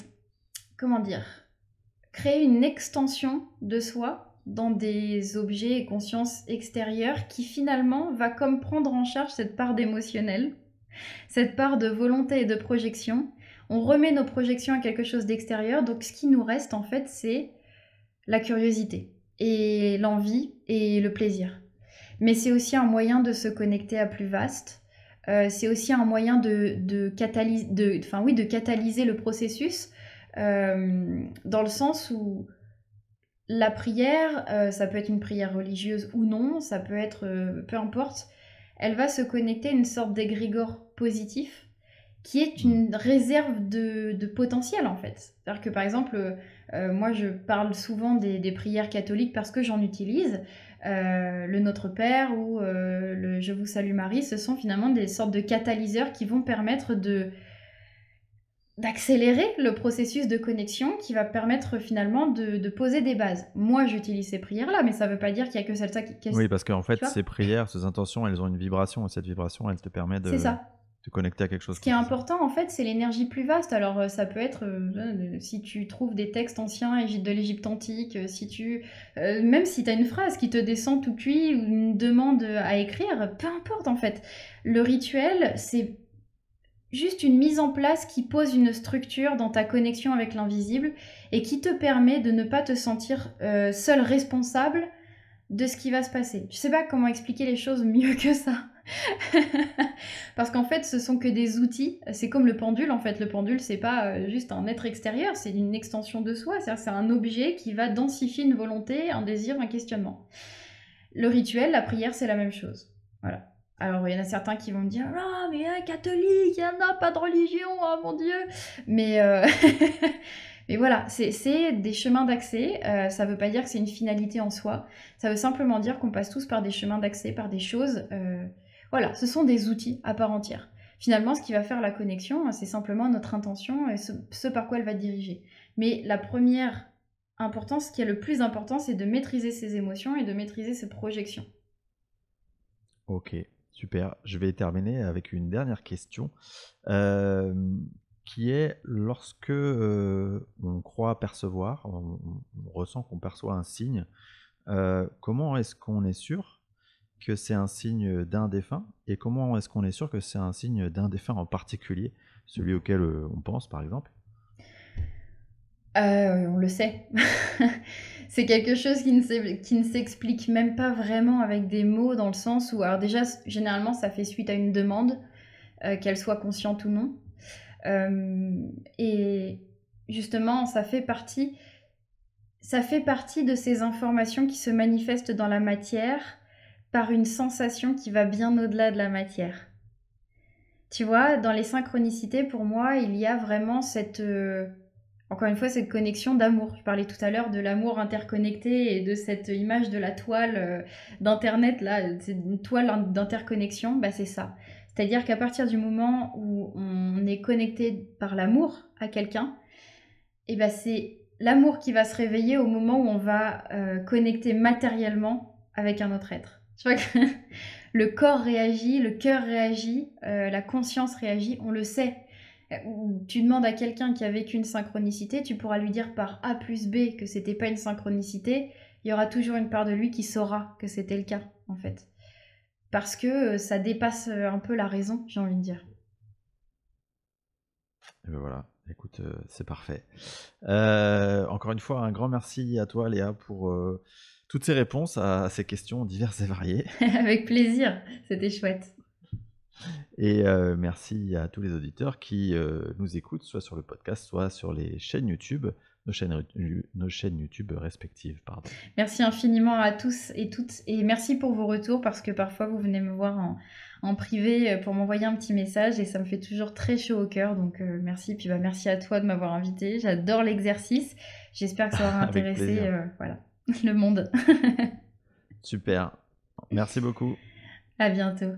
comment dire, créer une extension de soi dans des objets et consciences extérieures qui finalement va comme prendre en charge cette part d'émotionnel, cette part de volonté et de projection. On remet nos projections à quelque chose d'extérieur, donc ce qui nous reste en fait, c'est la curiosité et l'envie et le plaisir. Mais c'est aussi un moyen de se connecter à plus vaste. C'est aussi un moyen de catalyser le processus, dans le sens où la prière, ça peut être une prière religieuse ou non, ça peut être peu importe, elle va se connecter à une sorte d'égrégore positif qui est Mm. une réserve de potentiel en fait. C'est-à-dire que par exemple, moi je parle souvent des prières catholiques parce que j'en utilise. Le Notre Père ou le Je vous salue Marie, ce sont finalement des sortes de catalyseurs qui vont permettre d'accélérer le processus de connexion qui va permettre finalement de poser des bases. Moi j'utilise ces prières-là, mais ça ne veut pas dire qu'il n'y a que celle-là qui... Oui, parce qu'en Tu fait, vois. ces prières, ces intentions, elles ont une vibration, et cette vibration, elle te permet C'est de ça. te connecter à quelque chose Ce qui est plus puissant. important, en fait, c'est l'énergie plus vaste. Alors, ça peut être, si tu trouves des textes anciens de l'Égypte antique, même si tu as une phrase qui te descend tout cuit ou une demande à écrire, peu importe, en fait. Le rituel, c'est juste une mise en place qui pose une structure dans ta connexion avec l'invisible et qui te permet de ne pas te sentir seul responsable de ce qui va se passer. Je sais pas comment expliquer les choses mieux que ça. Parce qu'en fait, ce sont que des outils. C'est comme le pendule. En fait, le pendule, c'est pas juste un être extérieur, c'est une extension de soi. C'est un objet qui va densifier une volonté, un désir, un questionnement. Le rituel, la prière, c'est la même chose. Voilà. Alors, il y en a certains qui vont me dire ah, mais catholique, il y en a pas de religion, oh mon Dieu. Mais, mais voilà, c'est des chemins d'accès. Ça veut pas dire que c'est une finalité en soi. Ça veut simplement dire qu'on passe tous par des chemins d'accès, par des choses. Voilà, ce sont des outils à part entière. Finalement, ce qui va faire la connexion, c'est simplement notre intention et ce par quoi elle va diriger. Mais la première importance, ce qui est le plus important, c'est de maîtriser ses émotions et de maîtriser ses projections. Ok, super. Je vais terminer avec une dernière question, euh, qui est lorsque on croit percevoir, on ressent qu'on perçoit un signe, comment est-ce qu'on est sûr que c'est un signe d'un défunt et comment est-ce qu'on est sûr que c'est un signe d'un défunt en particulier, celui auquel on pense par exemple? On le sait. C'est quelque chose qui ne s'explique même pas vraiment avec des mots, dans le sens où, alors déjà, généralement, ça fait suite à une demande, qu'elle soit consciente ou non. Et justement, ça fait partie de ces informations qui se manifestent dans la matière par une sensation qui va bien au-delà de la matière. Tu vois, dans les synchronicités, pour moi, il y a vraiment encore une fois, cette connexion d'amour. Je parlais tout à l'heure de l'amour interconnecté et de cette image de la toile d'Internet, là, c'est une toile d'interconnexion, bah, c'est ça. C'est-à-dire qu'à partir du moment où on est connecté par l'amour à quelqu'un, et bah, c'est l'amour qui va se réveiller au moment où on va connecter matériellement avec un autre être. Tu vois que le corps réagit, le cœur réagit, la conscience réagit, on le sait. Tu demandes à quelqu'un qui a vécu une synchronicité, tu pourras lui dire par A plus B que c'était pas une synchronicité, il y aura toujours une part de lui qui saura que c'était le cas, en fait. Parce que ça dépasse un peu la raison, j'ai envie de dire. Et ben voilà, écoute, c'est parfait. Encore une fois, un grand merci à toi, Léa, pour toutes ces réponses à ces questions diverses et variées. Avec plaisir, c'était chouette. Et merci à tous les auditeurs qui nous écoutent, soit sur le podcast, soit sur les chaînes YouTube, nos chaînes YouTube respectives. Pardon. Merci infiniment à tous et toutes. Et merci pour vos retours parce que parfois vous venez me voir en privé pour m'envoyer un petit message et ça me fait toujours très chaud au cœur. Donc merci. Puis bah, merci à toi de m'avoir invité. J'adore l'exercice. J'espère que ça aura Avec intéressé plaisir. voilà, le monde. Super. Merci beaucoup. À bientôt.